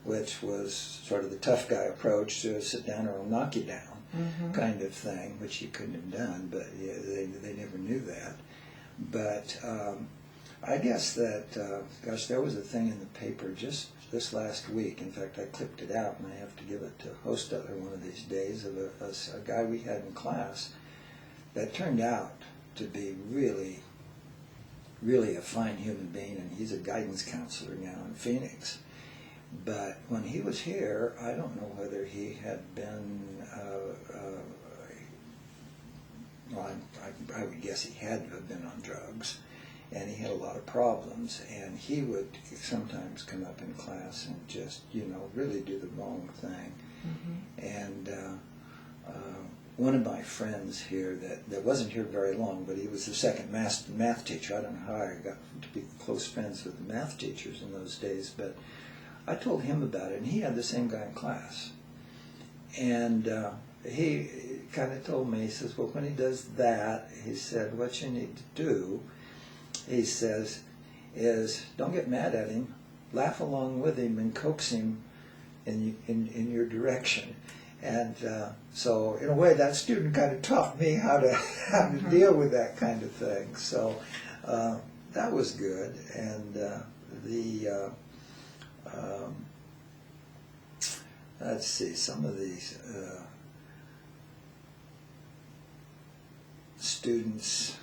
which was sort of the tough guy approach to sit down or I'll knock you down kind of thing, which he couldn't have done, but they never knew that. But I guess that, there was a thing in the paper just this last week. In fact, I clipped it out, and I have to give it to Hostutler one of these days, of a guy we had in class that turned out to be really, really a fine human being, and he's a guidance counselor now in Phoenix. But when he was here, I don't know whether he had been, I would guess he had to have been on drugs, and he had a lot of problems, and he would sometimes come up in class and just, really do the wrong thing. And one of my friends here that wasn't here very long, but he was the second math teacher. I don't know how I got to be close friends with the math teachers in those days, but I told him about it, and he had the same guy in class. And he kind of told me, he says, well, when he does that, he said, what you need to do, he says, is don't get mad at him, laugh along with him and coax him in your direction. And so in a way that student kind of taught me how to deal with that kind of thing. So that was good. And let's see, some of these students,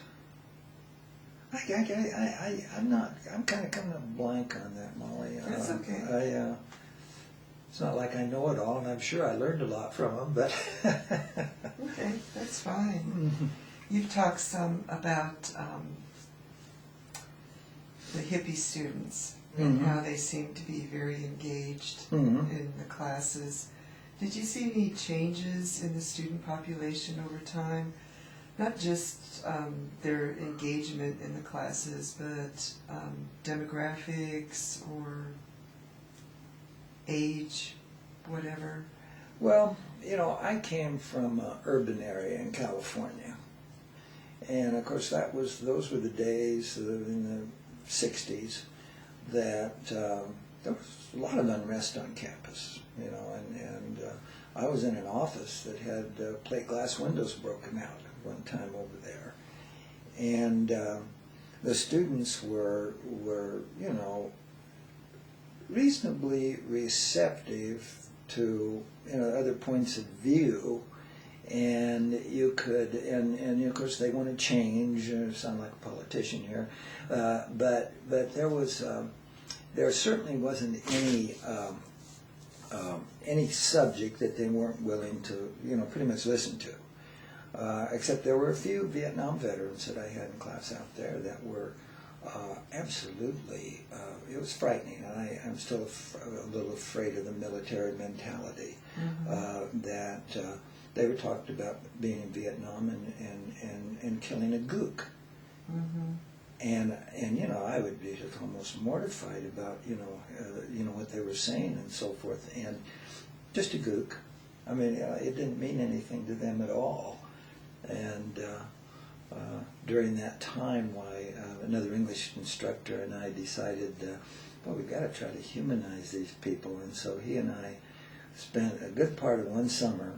I'm kind of coming up blank on that, Molly. That's okay. It's not like I know it all, and I'm sure I learned a lot from them, but... Okay, that's fine. You've talked some about the hippie students and how they seem to be very engaged in the classes. Did you see any changes in the student population over time? Not just their engagement in the classes, but demographics or age, whatever? Well, I came from an urban area in California. And of course those were the days in the 60s that there was a lot of unrest on campus, and I was in an office that had plate glass windows broken out one time over there. And the students were reasonably receptive to other points of view, and you could and of course they want to change. Sound like a politician here, but there certainly wasn't any subject that they weren't willing to pretty much listen to, except there were a few Vietnam veterans that I had in class out there that were absolutely, it was frightening. I'm still a little afraid of the military mentality, that they were talked about being in Vietnam and killing a gook. And I would be just almost mortified about, what they were saying and so forth. And just a gook. I mean, it didn't mean anything to them at all. And during that time why another English instructor and I decided, well, we've got to try to humanize these people. And so he and I spent a good part of one summer,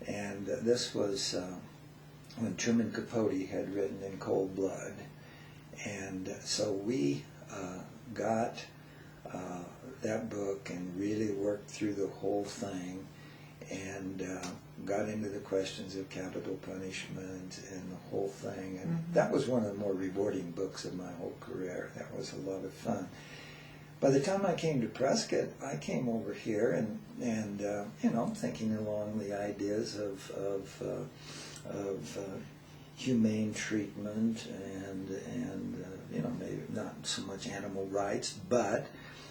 and this was when Truman Capote had written In Cold Blood. And so we got that book and really worked through the whole thing, and got into the questions of capital punishment and the whole thing. And that was one of the more rewarding books of my whole career. That was a lot of fun. By the time I came to Prescott, I came over here and you know, thinking along the ideas of humane treatment and you know, maybe not so much animal rights, but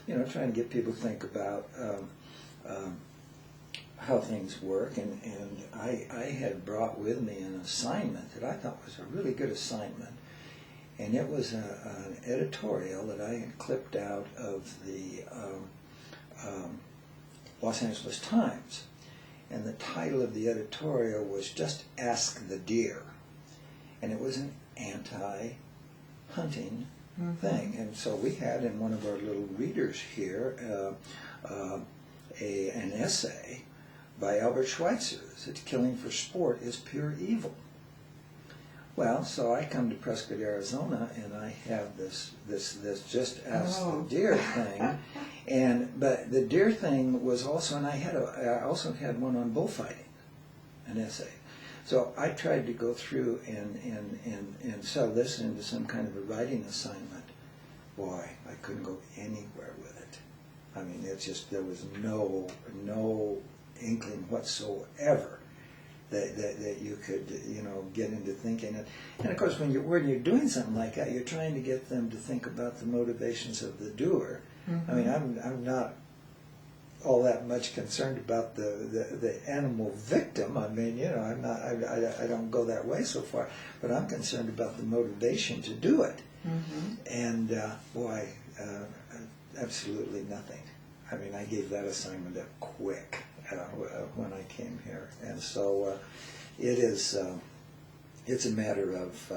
you know, trying to get people to think about how things work. And I had brought with me an assignment that I thought was a really good assignment, and it was an editorial that I had clipped out of the Los Angeles Times, and the title of the editorial was Just Ask the Deer, and it was an anti-hunting thing. And so we had in one of our little readers here an essay by Albert Schweitzer that killing for sport is pure evil. Well, so I come to Prescott, Arizona, and I have this Just Ask the Deer thing, but the deer thing was also, and I also had one on bullfighting, an essay. So I tried to go through and sell this into some kind of a writing assignment. Boy, I couldn't go anywhere with it. I mean, it's just, there was no inkling whatsoever that you could, you know, get into thinking it. And of course, when you're doing something like that, you're trying to get them to think about the motivations of the doer. I mean, I'm not all that much concerned about the animal victim. I mean, you know, I don't go that way so far, but I'm concerned about the motivation to do it. And boy, absolutely nothing. I mean, I gave that assignment up quick when I came here, and so it is. It's a matter of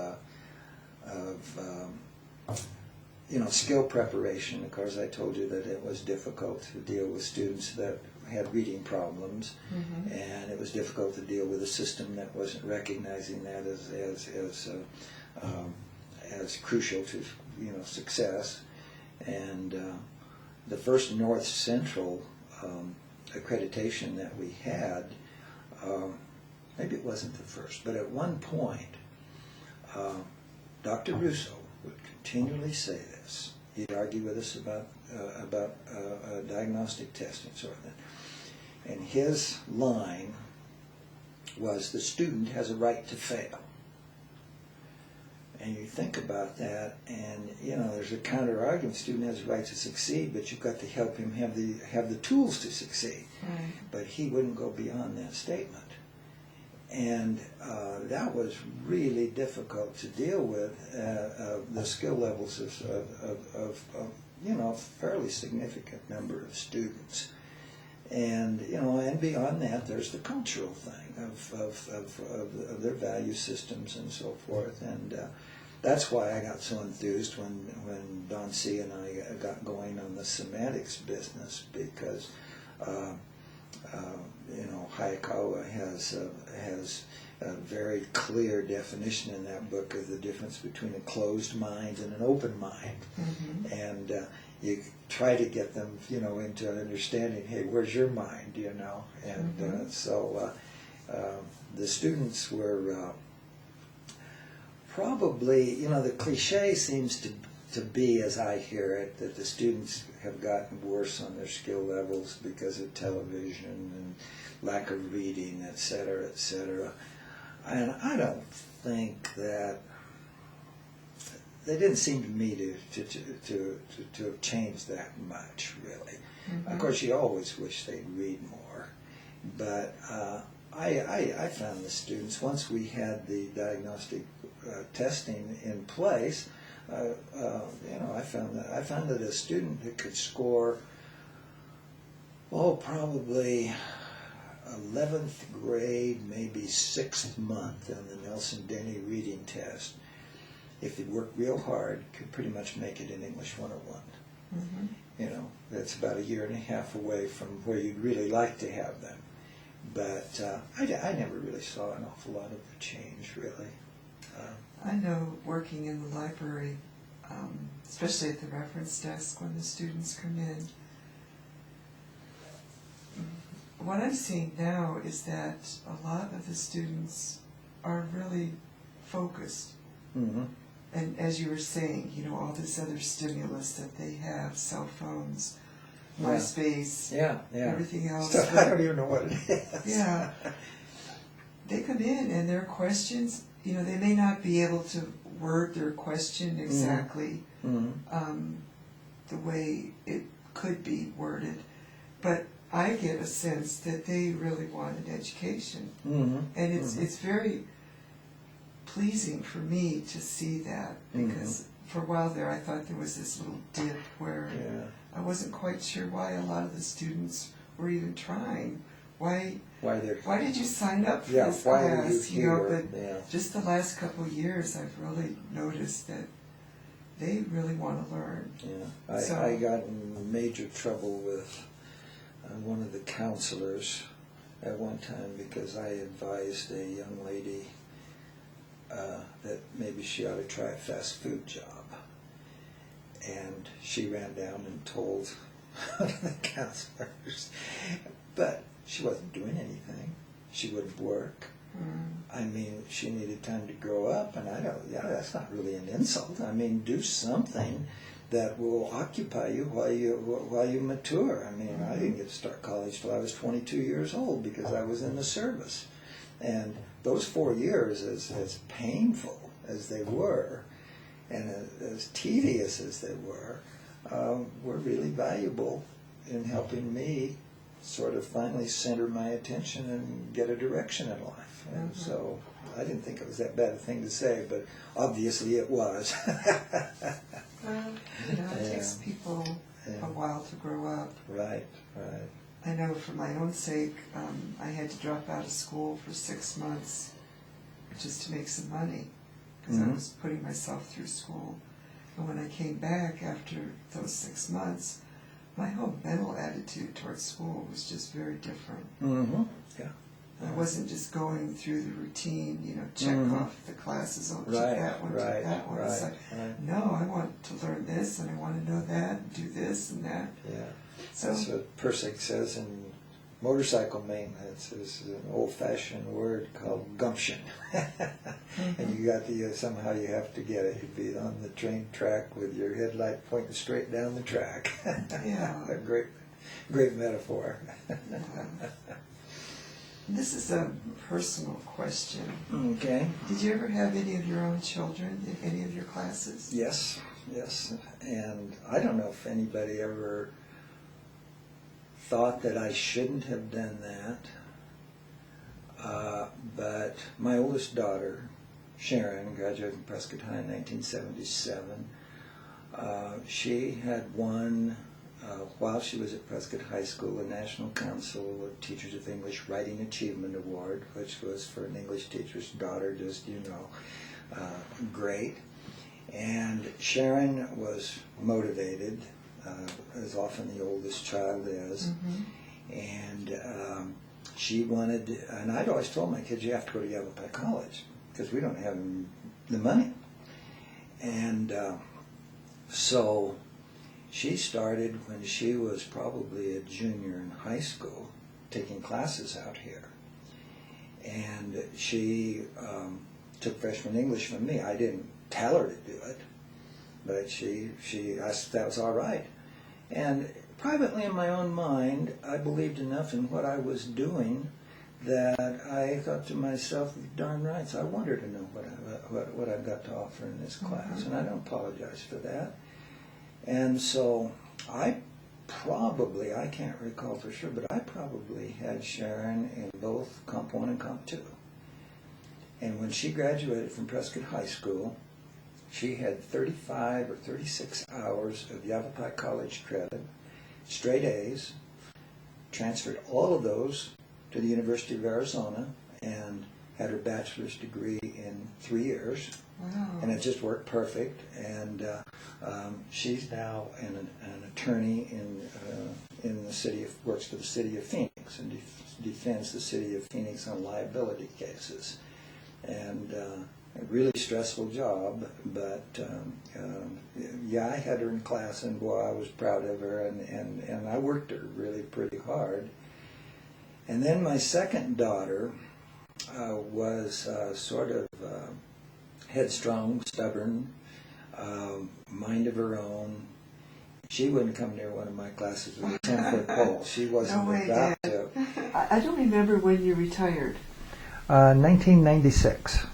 you know, skill preparation. Of course, I told you that it was difficult to deal with students that had reading problems, and it was difficult to deal with a system that wasn't recognizing that as crucial to, you know, success. And the first North Central accreditation that we had, maybe it wasn't the first, but at one point, Dr. Russo would continually say this. He'd argue with us about diagnostic testing, sort of thing. And his line was, the student has a right to fail. And you think about that, and you know, there's a counter argument. The student has a right to succeed, but you've got to help him have the tools to succeed. Right. But he wouldn't go beyond that statement, and that was really difficult to deal with. The skill levels of you know, a fairly significant number of students. And you know, and beyond that, there's the cultural thing of their value systems and so forth. And that's why I got so enthused when Don C. and I got going on the semantics business, because you know, Hayakawa has a very clear definition in that book of the difference between a closed mind and an open mind. And you try to get them, you know, into an understanding, hey, where's your mind, you know? And so the students were probably, you know, the cliche seems to be, as I hear it, that the students have gotten worse on their skill levels because of television and lack of reading, et cetera, et cetera. And I don't think that, they didn't seem to me to have changed that much, really. Of course, you always wish they'd read more, but I found the students, once we had the diagnostic testing in place, you know, I found that a student that could score, probably 11th grade, maybe 6th month on the Nelson-Denny reading test, if they worked real hard, could pretty much make it in English 101. Mm-hmm. You know, that's about a year and a half away from where you'd really like to have them. But I never really saw an awful lot of the change, really. I know working in the library, especially at the reference desk when the students come in, what I'm seeing now is that a lot of the students are really focused. Mm-hmm. And as you were saying, you know, all this other stimulus that they have, cell phones, Yeah. MySpace, Yeah. everything else. Stuff I don't even know what it is. Yeah. They come in and their questions, you know, they may not be able to word their question exactly the way it could be worded, but I get a sense that they really want an education. And it's very pleasing for me to see that, because for a while there I thought there was this little dip where I wasn't quite sure why a lot of the students were even trying. Why did you sign up for this class? You know, but just the last couple of years I've really noticed that they really want to learn. Yeah, I got in major trouble with one of the counselors at one time because I advised a young lady that maybe she ought to try a fast food job. And she ran down and told one of the counselors, but she wasn't doing anything. She wouldn't work. I mean, she needed time to grow up, and that's not really an insult. I mean, do something that will occupy you while you mature. I mean, I didn't get to start college till I was 22 years old because I was in the service. And those 4 years, as painful as they were, and as tedious as they were really valuable in helping me sort of finally center my attention and get a direction in life. And so I didn't think it was that bad a thing to say, but obviously it was. Well, you know, it takes people a while to grow up. Right. I know for my own sake, I had to drop out of school for 6 months just to make some money, because I was putting myself through school. And when I came back after those 6 months, my whole mental attitude towards school was just very different. Yeah. I wasn't just going through the routine, you know, check off the classes, check that one, check that one. It's like, no, I want to learn this, and I want to know that, and do this and that. Yeah. So, that's what Persick says in motorcycle maintenance. Is an old-fashioned word called gumption. And you got to, somehow you have to get it. You'd be on the train track with your headlight pointing straight down the track. A great metaphor. This is a personal question. Okay. Did you ever have any of your own children in any of your classes? Yes. And I don't know if anybody ever thought that I shouldn't have done that. But my oldest daughter, Sharon, graduated from Prescott High in 1977. She had won, while she was at Prescott High School, the National Council of Teachers of English Writing Achievement Award, which was for an English teacher's daughter, just, great. And Sharon was motivated, as often the oldest child is, and she wanted, and I'd always told my kids, you have to go to Yavapai College, because we don't have the money. And so she started when she was probably a junior in high school, taking classes out here. And she took freshman English from me. I didn't tell her to do it, but she asked if that was all right. And privately in my own mind, I believed enough in what I was doing that I thought to myself, darn right, I want her to know what I've got to offer in this class, and I don't apologize for that. And so I can't recall for sure, but I probably had Sharon in both Comp 1 and Comp 2. And when she graduated from Prescott High School, she had 35 or 36 hours of Yavapai College credit, straight A's, transferred all of those to the University of Arizona and had her bachelor's degree in 3 years. Wow. And it just worked perfect. And she's now an attorney in the city works for the city of Phoenix and defends the city of Phoenix on liability cases. And a really stressful job, but yeah, I had her in class, and boy, I was proud of her, and I worked her really pretty hard. And then my second daughter was sort of headstrong, stubborn, mind of her own. She wouldn't come near one of my classes with a 10-foot pole. She wasn't No way, about Dad. to. I don't remember when you retired. 1996.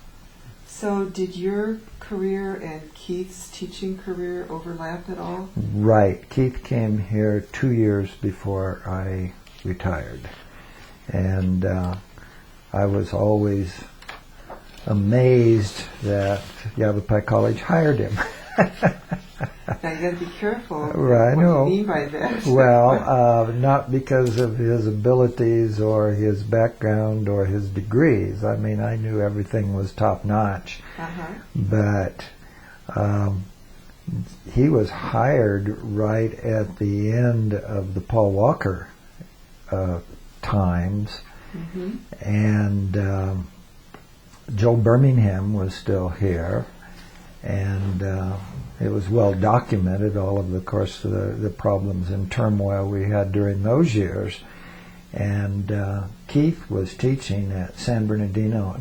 So did your career and Keith's teaching career overlap at all? Right. Keith came here 2 years before I retired. And I was always amazed that Yavapai College hired him. Now you got to be careful. Right, I what know. you mean by that? Well, not because of his abilities or his background or his degrees. I mean, I knew everything was top notch. Uh-huh. But he was hired right at the end of the Paul Walker times, Mm-hmm. and Joe Birmingham was still here, and it was well documented, all of the problems and turmoil we had during those years. And Keith was teaching at San Antonio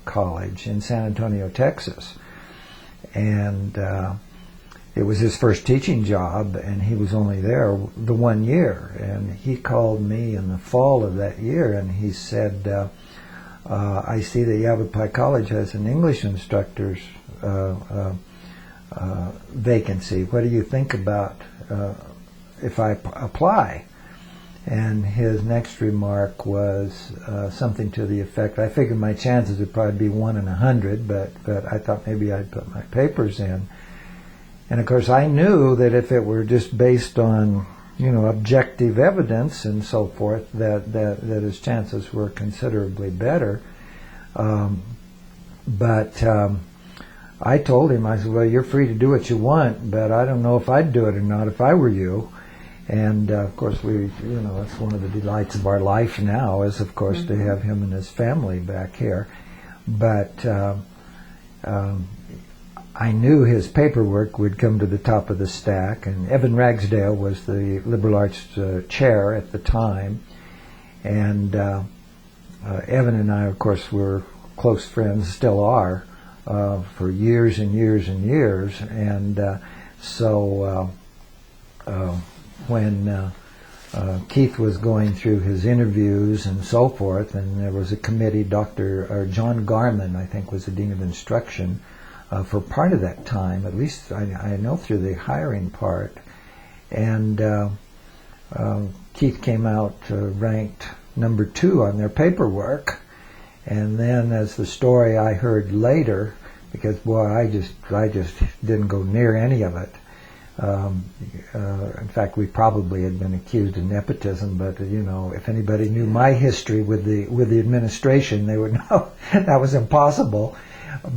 College in San Antonio, Texas. And it was his first teaching job, and he was only there the 1 year. And he called me in the fall of that year, and he said, I see that Yavapai College has an English instructor's vacancy. What do you think about if I apply? And his next remark was something to the effect, I figured my chances would probably be 1 in 100, but I thought maybe I'd put my papers in. And of course I knew that if it were just based on, objective evidence and so forth, that his chances were considerably better. But I told him, I said, well, you're free to do what you want, but I don't know if I'd do it or not if I were you. And of course, that's one of the delights of our life now is, of course, to have him and his family back here. But I knew his paperwork would come to the top of the stack, and Evan Ragsdale was the liberal arts chair at the time. And Evan and I, of course, were close friends, still are, for years and years and years. And so when Keith was going through his interviews and so forth, and there was a committee, John Garman, I think, was the Dean of Instruction for part of that time, at least I know through the hiring part. And Keith came out ranked number 2 on their paperwork. And then, as the story I heard later, because boy, I just didn't go near any of it. In fact, we probably had been accused of nepotism, but if anybody knew my history with the administration, they would know that was impossible.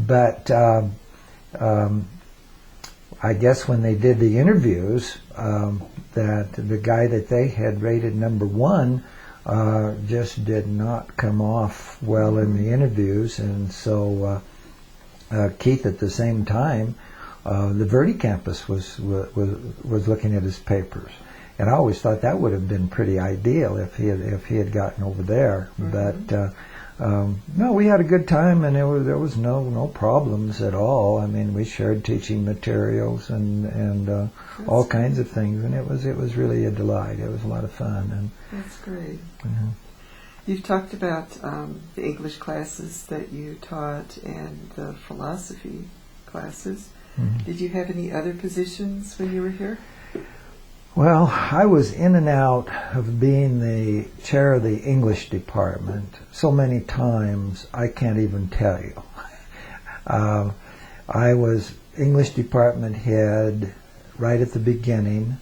But I guess when they did the interviews, that the guy that they had rated number 1 just did not come off well in the interviews, and so Keith, at the same time, the Verde campus was looking at his papers, and I always thought that would have been pretty ideal if he had gotten over there. Mm-hmm. But no, we had a good time, and there was no problems at all. I mean, we shared teaching materials and all kinds of things, and it was really a delight. It was a lot of fun. And that's great. Mm-hmm. You've talked about the English classes that you taught and the philosophy classes. Mm-hmm. Did you have any other positions when you were here? Well, I was in and out of being the chair of the English department so many times I can't even tell you. I was English department head right at the beginning.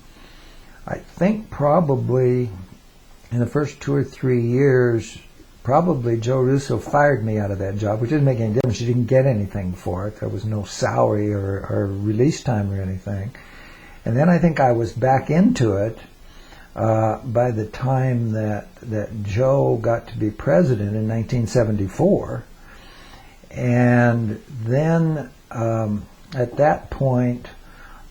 I think probably in the first 2 or 3 years, probably Joe Russo fired me out of that job, which didn't make any difference. She didn't get anything for it. There was no salary or release time or anything. And then I think I was back into it by the time that Joe got to be president in 1974. And then at that point,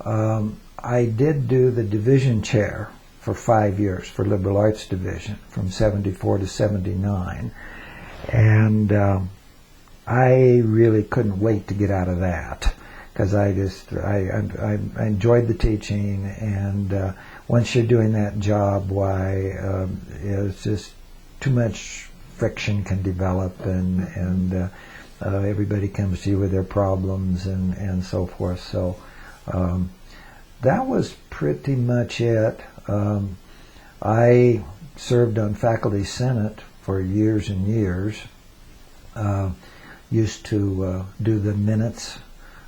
I did do the division chair for 5 years for Liberal Arts Division from 74 to 79. And I really couldn't wait to get out of that because I enjoyed the teaching, and once you're doing that job, it's just too much friction can develop, and everybody comes to you with their problems and so forth. So that was pretty much it. I served on faculty senate for years and years. Used to do the minutes.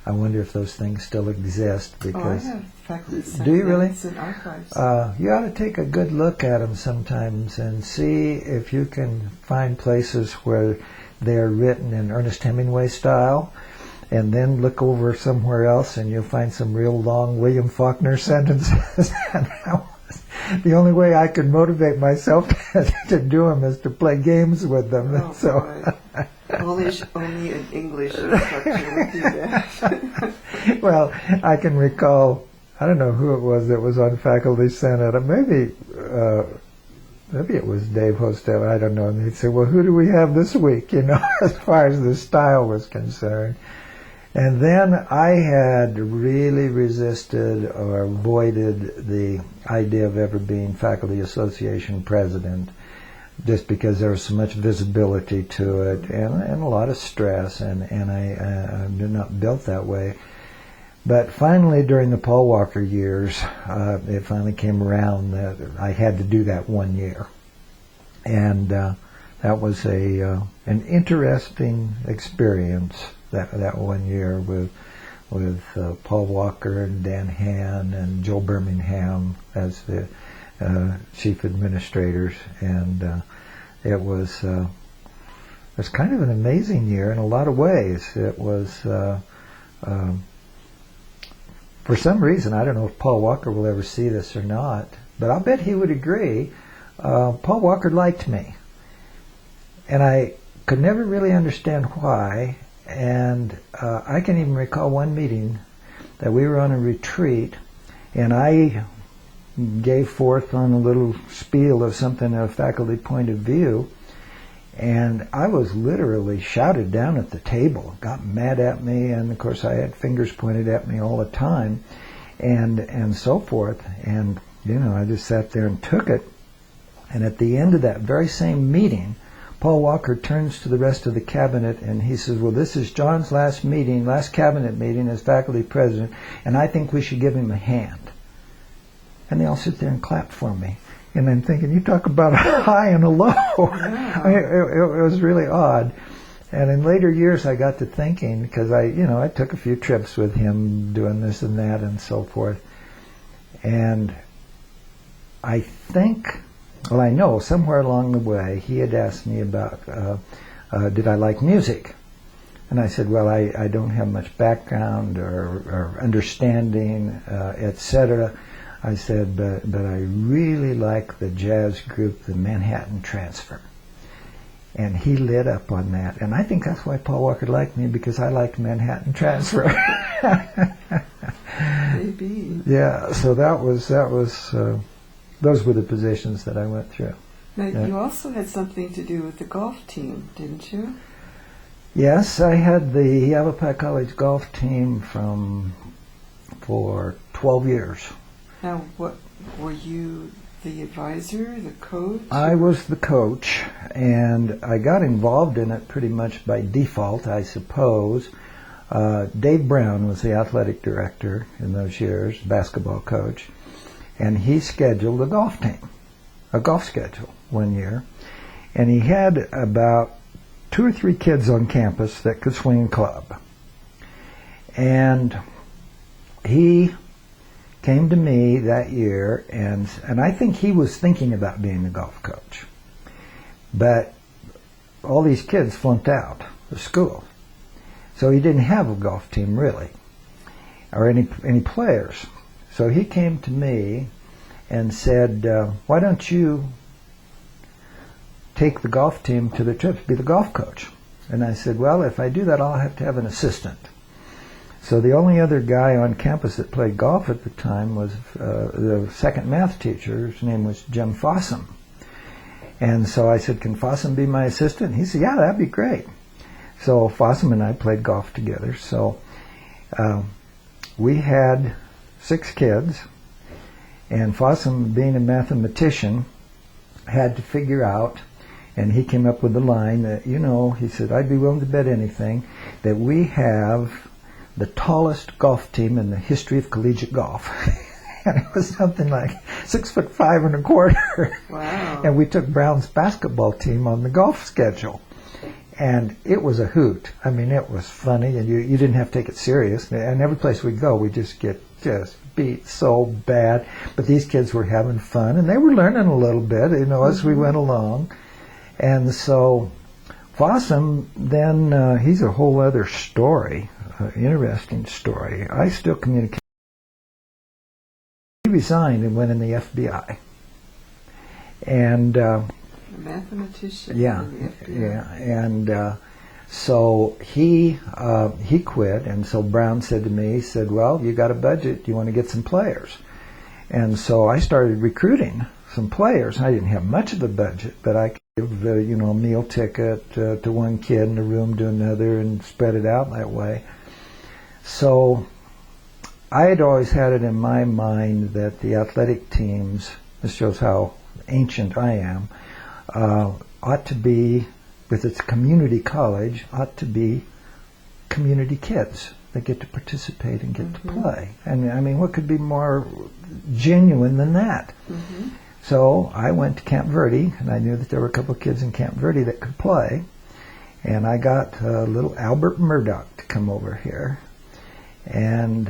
I wonder if those things still exist. Because I have faculty senate do you really? minutes and archives. You ought to take a good look at them sometimes and see if you can find places where they're written in Ernest Hemingway style, and then look over somewhere else and you'll find some real long William Faulkner sentences. And that was the only way I could motivate myself to do them is to play games with them. Oh, so only an English instructor would do that. Well, I can recall, I don't know who it was that was on faculty senate. Maybe it was Dave Hostel, I don't know. And he'd say, well, who do we have this week, as far as the style was concerned. And then I had really resisted or avoided the idea of ever being faculty association president, just because there was so much visibility to it and a lot of stress, and I'm not built that way. But finally, during the Paul Walker years, it finally came around that I had to do that 1 year. And that was an interesting experience, that 1 year with Paul Walker and Dan Hann and Joe Birmingham as the chief administrators. And it was kind of an amazing year in a lot of ways. It was... for some reason, I don't know if Paul Walker will ever see this or not, but I'll bet he would agree, Paul Walker liked me. And I could never really understand why, and I can even recall one meeting that we were on a retreat, and I gave forth on a little spiel of something, a faculty point of view, and I was literally shouted down at the table, got mad at me, and of course I had fingers pointed at me all the time, and so forth. And I just sat there and took it. And at the end of that very same meeting, Paul Walker turns to the rest of the cabinet and he says, well, this is John's last cabinet meeting as faculty president, and I think we should give him a hand. And they all sit there and clap for me. And I'm thinking, you talk about a high and a low. Yeah. It was really odd. And in later years, I got to thinking, because I took a few trips with him doing this and that and so forth. And I think, well, I know somewhere along the way, he had asked me about, did I like music? And I said, well, I don't have much background or understanding, etc. I said, but I really like the jazz group, the Manhattan Transfer. And he lit up on that. And I think that's why Paul Walker liked me, because I liked Manhattan Transfer. Maybe. Yeah, so that was those were the positions that I went through. Now, Yeah. you also had something to do with the golf team, didn't you? Yes, I had the Yavapai College golf team for 12 years. Now, what were you, the advisor, the coach? I was the coach, and I got involved in it pretty much by default, I suppose. Dave Brown was the athletic director in those years, basketball coach, and he scheduled a golf schedule one year, and he had about 2 or 3 kids on campus that could swing a club. And he came to me that year, and I think he was thinking about being a golf coach. But all these kids flunked out of school. So he didn't have a golf team really, or any players. So he came to me and said, why don't you take the golf team to the trips, be the golf coach? And I said, well, if I do that, I'll have to have an assistant. So the only other guy on campus that played golf at the time was the second math teacher. His name was Jim Fossum. And so I said, can Fossum be my assistant? He said, yeah, that'd be great. So Fossum and I played golf together. So we had 6 kids, and Fossum, being a mathematician, had to figure out, and he came up with the line that, he said, I'd be willing to bet anything that we have the tallest golf team in the history of collegiate golf. And it was something like 6'5". Wow. And we took Brown's basketball team on the golf schedule. And it was a hoot. I mean, it was funny, and you didn't have to take it serious. And every place we go, we just get beat so bad. But these kids were having fun, and they were learning a little bit, as we went along. And so Fossum, then he's a whole other story, interesting story. I still communicate. He resigned and went in the FBI. And A mathematician. yeah, and so he quit, and so Brown said to me, he said, well, you got a budget, do you want to get some players? And so I started recruiting some players. I didn't have much of a budget, but I could give a meal ticket to one kid in a room to another and spread it out that way. So I had always had it in my mind that the athletic teams, this shows how ancient I am, ought to be, with its community college, ought to be community kids that get to participate and get to play. And I mean, what could be more genuine than that? So I went to Camp Verde, and I knew that there were a couple of kids in Camp Verde that could play. And I got little Albert Murdoch to come over here. And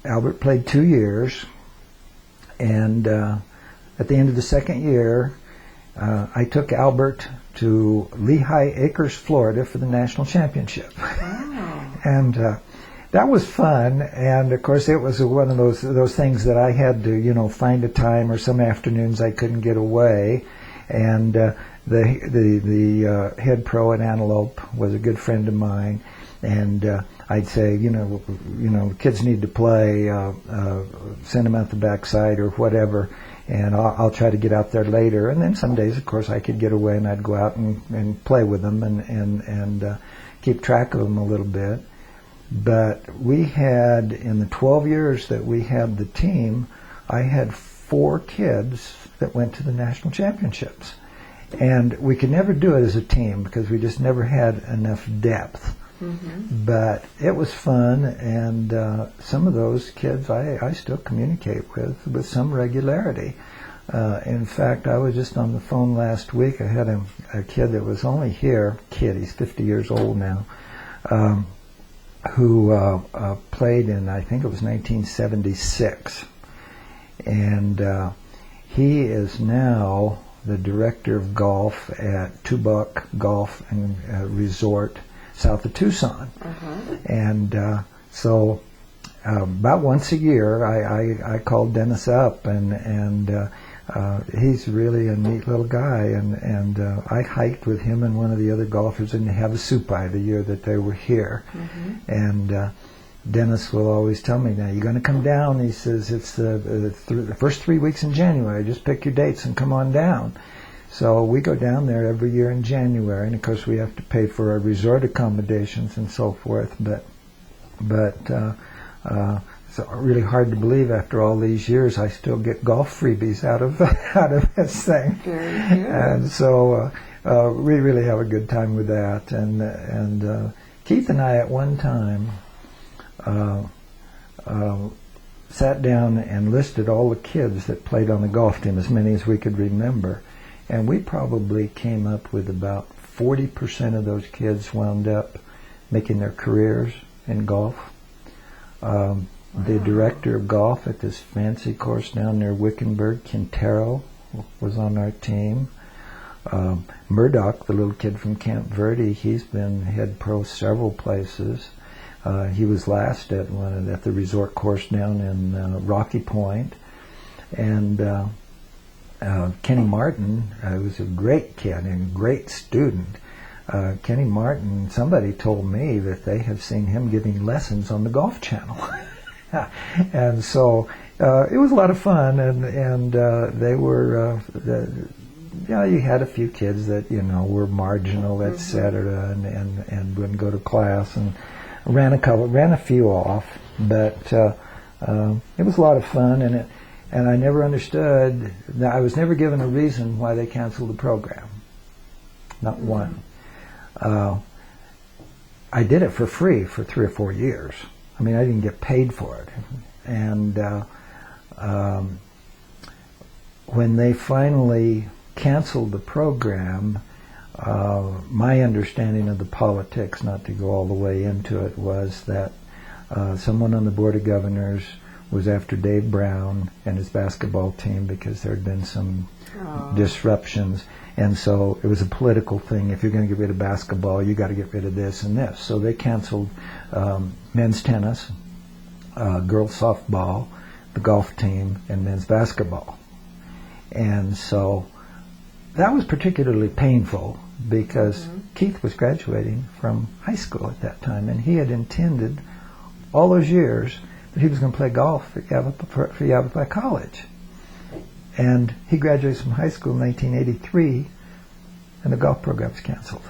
Albert played 2 years. And at the end of the second year, I took Albert to Lehigh Acres, Florida for the national championship. Wow. And that was fun, and of course it was one of those things that I had to find a time, or some afternoons I couldn't get away. And the head pro at Antelope was a good friend of mine, and I'd say kids need to play, send them out the backside or whatever, and I'll try to get out there later. And then some days, of course, I could get away and I'd go out and play with them and keep track of them a little bit. But we had, in the 12 years that we had the team, I had 4 kids that went to the national championships. And we could never do it as a team because we just never had enough depth. But it was fun, and some of those kids I still communicate with some regularity. In fact, I was just on the phone last week. I had a kid that was only here, he's 50 years old now, who played in, I think it was 1976. And he is now the director of golf at Tubuck Golf and Resort south of Tucson. And so about once a year I called Dennis up, and he's really a neat little guy, and I hiked with him and one of the other golfers in Havasupai the year that they were here. And Dennis will always tell me, now you're going to come down, he says, it's the first 3 weeks in January, just pick your dates and come on down. So we go down there every year in January, and of course we have to pay for our resort accommodations and so forth. But it's really hard to believe after all these years I still get golf freebies out of this thing. Very good. And so we really have a good time with that. And Keith and I at one time sat down and listed all the kids that played on the golf team, as many as we could remember. And we probably came up with about 40% of those kids wound up making their careers in golf. the director of golf at this fancy course down near Wickenburg, Quintero, was on our team. Murdoch, the little kid from Camp Verde, he's been head pro several places. He was last at the resort course down in Rocky Point. And Kenny Martin, who's a great kid and a great student. Kenny Martin, somebody told me that they have seen him giving lessons on the Golf Channel. And so it was a lot of fun, and they were, you had a few kids that, were marginal, etc., and wouldn't go to class, and ran a few off, but it was a lot of fun, and I never understood, I was never given a reason why they canceled the program. Not one. I did it for free for 3 or 4 years. I mean, I didn't get paid for it. And when they finally canceled the program, my understanding of the politics, not to go all the way into it, was that someone on the Board of Governors was after Dave Brown and his basketball team because there had been some disruptions. And so it was a political thing. If you're going to get rid of basketball, you got to get rid of this and this. So they canceled men's tennis, girls softball, the golf team, and men's basketball. And so that was particularly painful because Keith was graduating from high school at that time, and he had intended all those years that he was going to play golf at for Yavapai College. And he graduated from high school in 1983, and the golf program was canceled.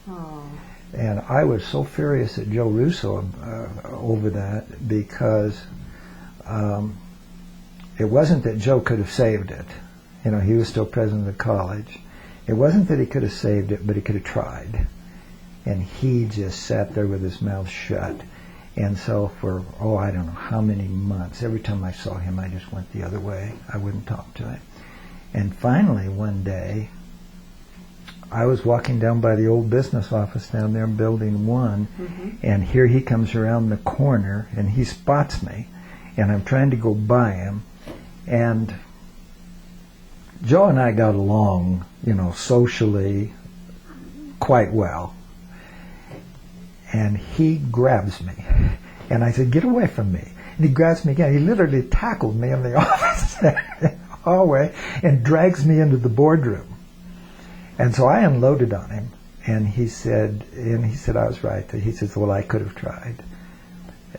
Oh. And I was so furious at Joe Russo over that, because it wasn't that Joe could have saved it. He was still president of the college. It wasn't that he could have saved it, but he could have tried. And he just sat there with his mouth shut. And so for, I don't know how many months, every time I saw him, I just went the other way. I wouldn't talk to him. And finally, one day, I was walking down by the old business office down there in Building 1, and here he comes around the corner, and he spots me, and I'm trying to go by him. And Joe and I got along, socially quite well. And he grabs me. And I said, "Get away from me." And he grabs me again. He literally tackled me in the office hallway and drags me into the boardroom. And so I unloaded on him. And he said I was right. He says, "Well, I could have tried."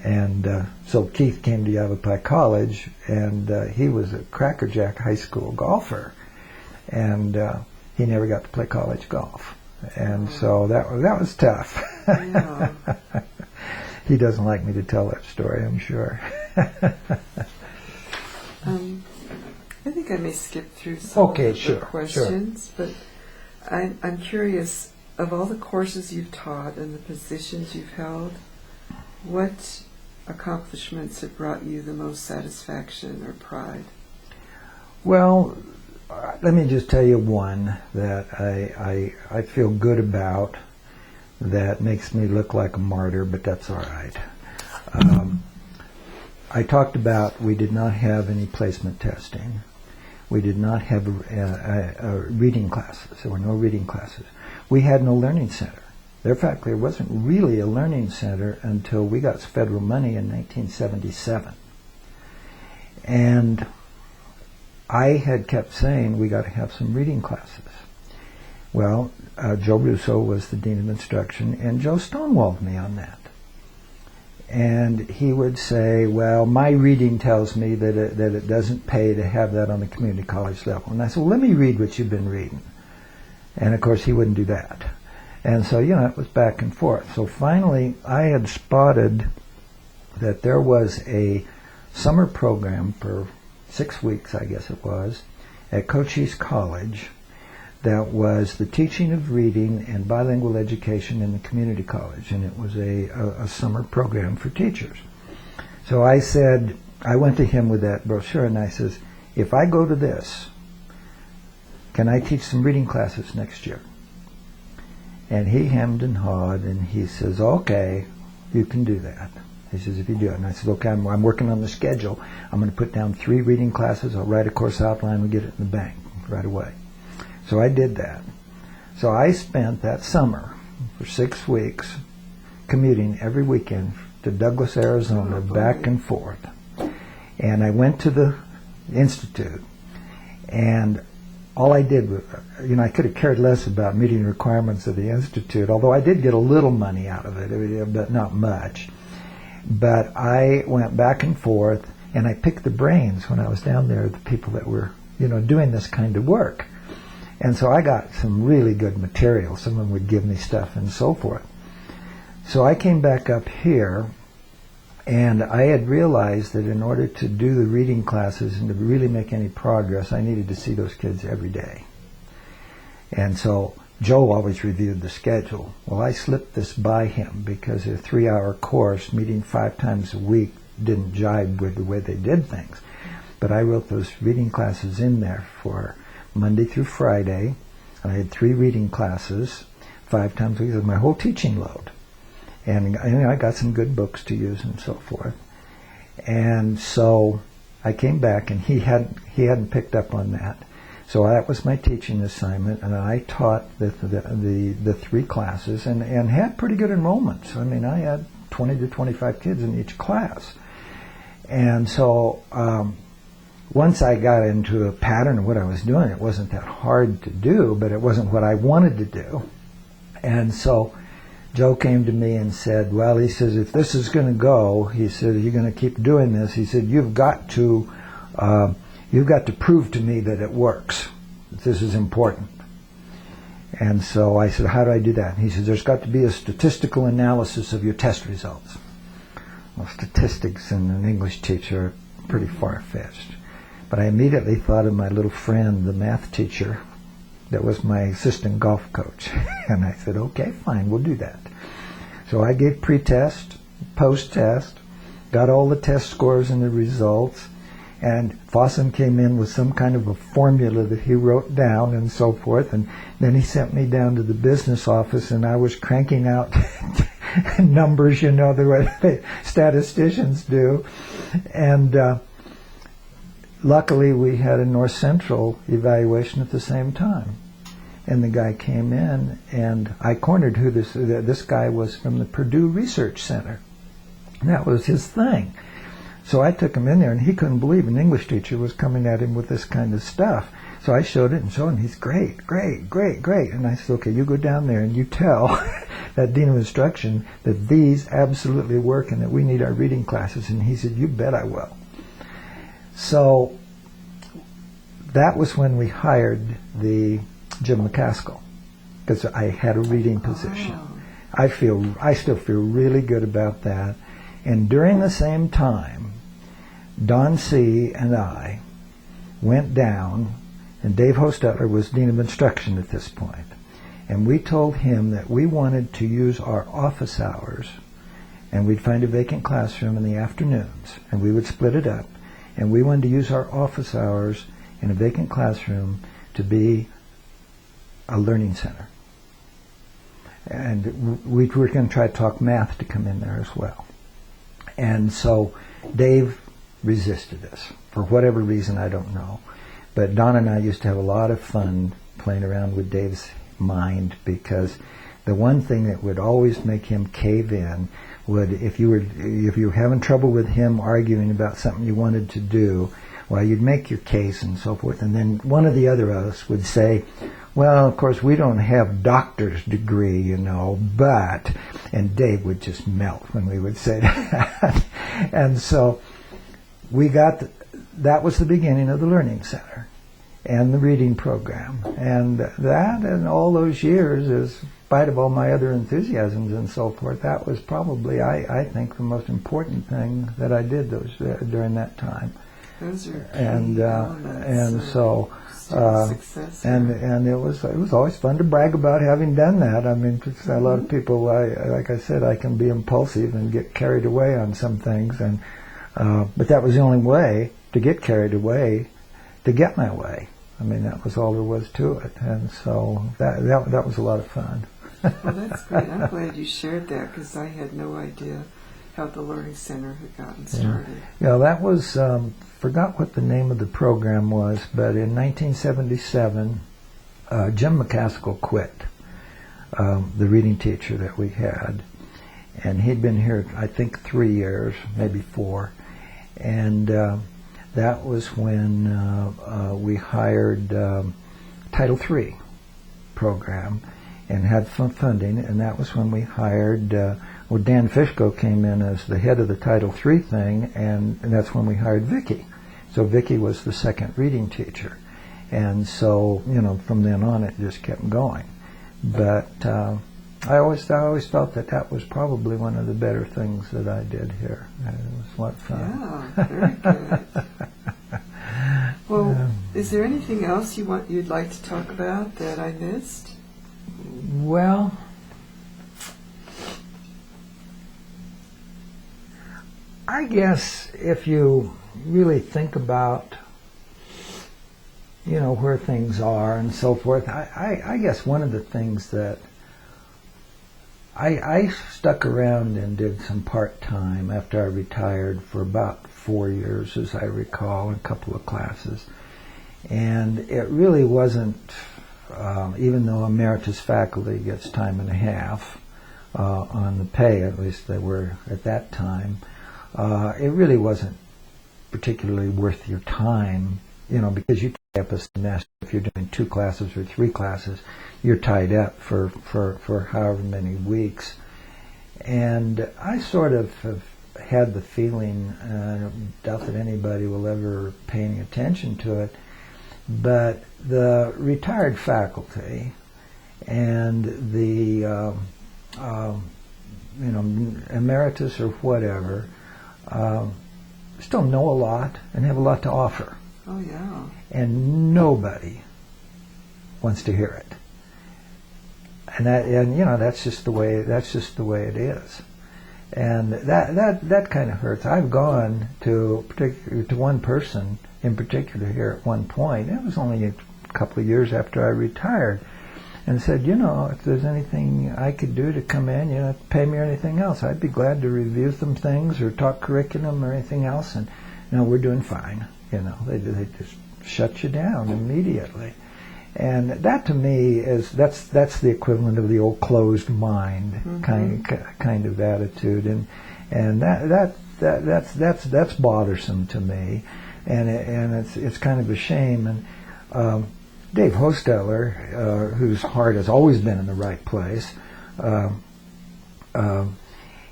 And so Keith came to Yavapai College, and he was a crackerjack high school golfer. And he never got to play college golf. And so that was tough. Yeah. He doesn't like me to tell that story, I'm sure. I think I may skip through some of the questions, but I'm curious, of all the courses you've taught and the positions you've held, what accomplishments have brought you the most satisfaction or pride? Well, let me just tell you one that I feel good about, that makes me look like a martyr, but that's all right. I talked about we did not have any placement testing. We did not have reading classes. There were no reading classes. We had no learning center. In fact, there wasn't really a learning center until we got federal money in 1977. And I had kept saying we got to have some reading classes. Well, Joe Russo was the dean of instruction, and Joe stonewalled me on that. And he would say, "Well, my reading tells me that it doesn't pay to have that on the community college level." And I said, "Well, let me read what you've been reading." And of course, he wouldn't do that. And so, it was back and forth. So finally, I had spotted that there was a summer program for 6 weeks, I guess it was, at Cochise College that was the teaching of reading and bilingual education in the community college, and it was a summer program for teachers. So I went to him with that brochure, and I says, "If I go to this, can I teach some reading classes next year?" And he hemmed and hawed, and he says, "Okay, you can do that." He says, if you do it. And I said, okay, I'm working on the schedule. I'm going to put down 3 reading classes. I'll write a course outline. We get it in the bank right away. So I did that. So I spent that summer for 6 weeks commuting every weekend to Douglas, Arizona, back and forth. And I went to the Institute, and all I did was, I could have cared less about meeting the requirements of the Institute, although I did get a little money out of it, but not much. But I went back and forth, and I picked the brains when I was down there of the people that were, doing this kind of work. And so I got some really good material. Someone would give me stuff and so forth. So I came back up here, and I had realized that in order to do the reading classes and to really make any progress, I needed to see those kids every day. And so Joe always reviewed the schedule. Well, I slipped this by him because a 3-hour course, meeting 5 times a week, didn't jibe with the way they did things. But I wrote those reading classes in there for Monday through Friday. And I had 3 reading classes, 5 times a week. It was my whole teaching load. And I got some good books to use and so forth. And so I came back, and he hadn't picked up on that. So that was my teaching assignment, and I taught the 3 classes and had pretty good enrollments. I mean, I had 20 to 25 kids in each class. And so once I got into a pattern of what I was doing, it wasn't that hard to do, but it wasn't what I wanted to do. And so Joe came to me and said, well, he says, if this is going to go, he said, you're going to keep doing this. He said, you've got to prove to me that it works. This is important. And so I said, how do I do that? And he said, there's got to be a statistical analysis of your test results. Well, statistics and an English teacher are pretty far-fetched. But I immediately thought of my little friend, the math teacher, that was my assistant golf coach. And I said, okay, fine, we'll do that. So I gave pre-test, post-test, got all the test scores and the results, and Fossum came in with some kind of a formula that he wrote down and so forth, and then he sent me down to the business office, and I was cranking out numbers, the way statisticians do. And luckily we had a North Central evaluation at the same time. And the guy came in, and I cornered who this guy was from the Purdue Research Center. And that was his thing. So I took him in there, and he couldn't believe an English teacher was coming at him with this kind of stuff. So I showed it and showed him. He's great, great, great, great. And I said, okay, you go down there and you tell that Dean of Instruction that these absolutely work and that we need our reading classes. And he said, you bet I will. So that was when we hired the Jim McCaskill, because I had a reading position. I still feel really good about that. And during the same time, Don C. and I went down, and Dave Hostetler was Dean of Instruction at this point, and we told him that we wanted to use our office hours, and we'd find a vacant classroom in the afternoons, and we would split it up, and we wanted to use our office hours in a vacant classroom to be a learning center. And we were going to try to talk math to come in there as well. And so Dave resisted us for whatever reason, I don't know. But Don and I used to have a lot of fun playing around with Dave's mind, because the one thing that would always make him cave in would, if you were having trouble with him arguing about something you wanted to do, well, you'd make your case and so forth, and then one of the other of us would say, well, of course, we don't have doctor's degree, but, and Dave would just melt when we would say that. And so that was the beginning of the Learning Center and the reading program. And that, and all those years, in spite of all my other enthusiasms and so forth, that was probably, I think, the most important thing that I did during that time. Those are key and so success. and it was always fun to brag about having done that. I mean, a lot of people, like I said, I can be impulsive and get carried away on some things, and but that was the only way to get carried away, to get my way. I mean, that was all there was to it, and so that was a lot of fun. Well, that's great. I'm glad you shared that, because I had no idea how the Learning Center had gotten started. Yeah, that was, forgot what the name of the program was, but in 1977, Jim McCaskill quit, the reading teacher that we had. And he'd been here, I think, 3 years, maybe 4. And that was when we hired Title III program and had funding, and that was when we hired, Dan Fishko came in as the head of the Title III thing, and that's when we hired Vicki. So Vicki was the second reading teacher. And so, from then on it just kept going. But I always felt that was probably one of the better things that I did here. It was what fun. Yeah, very good. Well, is there anything else you'd like to talk about that I missed? Well, I guess if you really think about, where things are and so forth, I guess one of the things that I stuck around and did some part-time after I retired for about 4 years, as I recall, in a couple of classes. And it really wasn't, even though emeritus faculty gets time and a half on the pay, at least they were at that time, it really wasn't particularly worth your time, because you tie up a semester. If you're doing 2 classes or 3 classes, you're tied up for however many weeks. And I sort of have had the feeling, I doubt that anybody will ever pay any attention to it, but the retired faculty and the emeritus or whatever still know a lot and have a lot to offer. Oh yeah. And nobody wants to hear it. And that's just the way it is. And that kind of hurts. I've gone to one person in particular here at one point. It was only a couple of years after I retired, and said, if there's anything I could do to come in, you don't have to pay me or anything else. I'd be glad to review some things or talk curriculum or anything else. And we're doing fine. They just shut you down immediately. And that to me that's the equivalent of the old closed mind kind of attitude, and that's bothersome to me, and it's kind of a shame. And Dave Hosteller, whose heart has always been in the right place,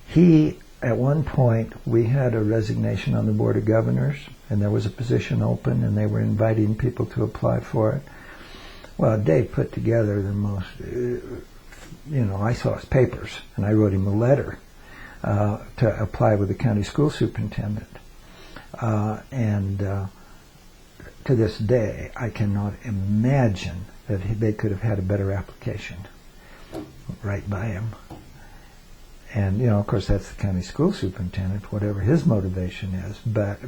he at one point we had a resignation on the Board of Governors, and there was a position open, and they were inviting people to apply for it. Well, Dave put together the most, I saw his papers, and I wrote him a letter to apply with the county school superintendent. And to this day, I cannot imagine that they could have had a better application right by him. And, of course, that's the county school superintendent, whatever his motivation is. But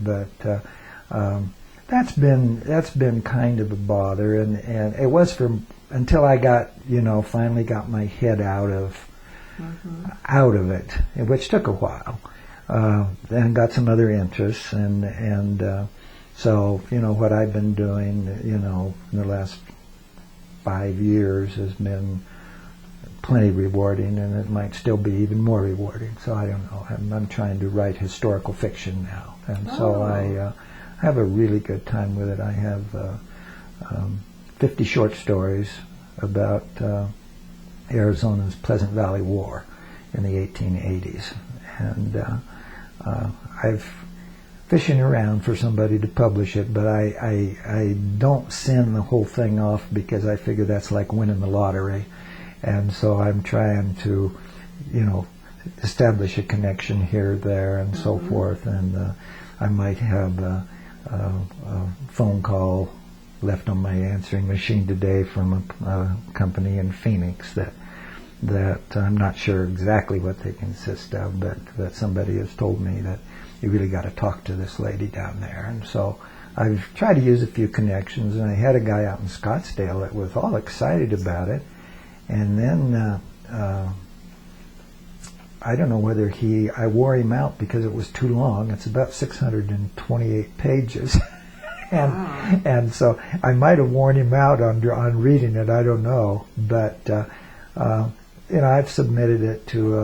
that's been kind of a bother, and it was until I got finally got my head out of it, which took a while. Then got some other interests, and so what I've been doing in the last 5 years has been plenty rewarding, and it might still be even more rewarding. So I don't know. I'm trying to write historical fiction now, and so I have a really good time with it. I have 50 short stories about Arizona's Pleasant Valley War in the 1880s, and I've fishing around for somebody to publish it, but I don't send the whole thing off because I figure that's like winning the lottery, and so I'm trying to establish a connection here, there, and so forth, and I might have a phone call left on my answering machine today from a company in Phoenix that I'm not sure exactly what they consist of, but somebody has told me that you really got to talk to this lady down there. And so I've tried to use a few connections, and I had a guy out in Scottsdale that was all excited about it, and then I don't know whether I wore him out because it was too long. It's about 628 pages. And so I might have worn him out on reading it. I don't know, but I've submitted it to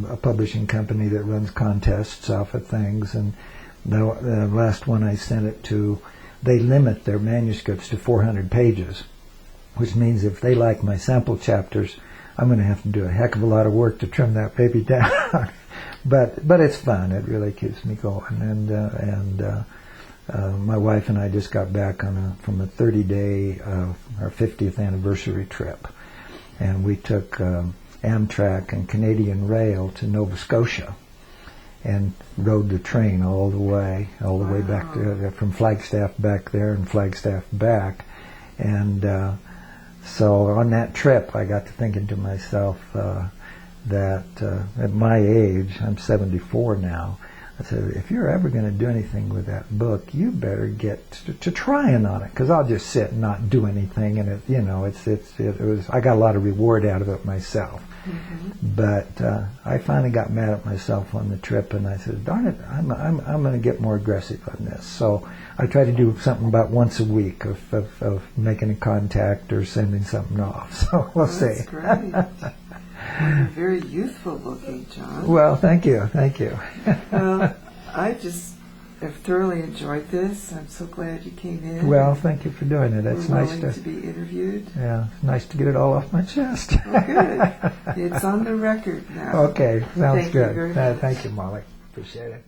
a publishing company that runs contests off of things, and the last one I sent it to, they limit their manuscripts to 400 pages, which means if they like my sample chapters, I'm going to have to do a heck of a lot of work to trim that baby down. but it's fun. It really keeps me going, and my wife and I just got back from a 30-day, our 50th anniversary trip, and we took Amtrak and Canadian Rail to Nova Scotia, and rode the train all the way back from Flagstaff back there and Flagstaff back, and so on that trip I got to thinking to myself that at my age, I'm 74 now. I said, if you're ever going to do anything with that book, you better get to trying on it, because I'll just sit and not do anything, and it was. I got a lot of reward out of it myself. Mm-hmm. But I finally got mad at myself on the trip, and I said, darn it, I'm going to get more aggressive on this. So I try to do something about once a week of making a contact or sending something off. So we'll see. That's great. You're very youthful looking, John. Well, thank you. Well, I just have thoroughly enjoyed this. I'm so glad you came in. Well, thank you for doing it. It's nice to be interviewed. Yeah, it's nice to get it all off my chest. Oh, good. It's on the record now. Okay, sounds Thank good. you very much. Thank you, Molly. Appreciate it.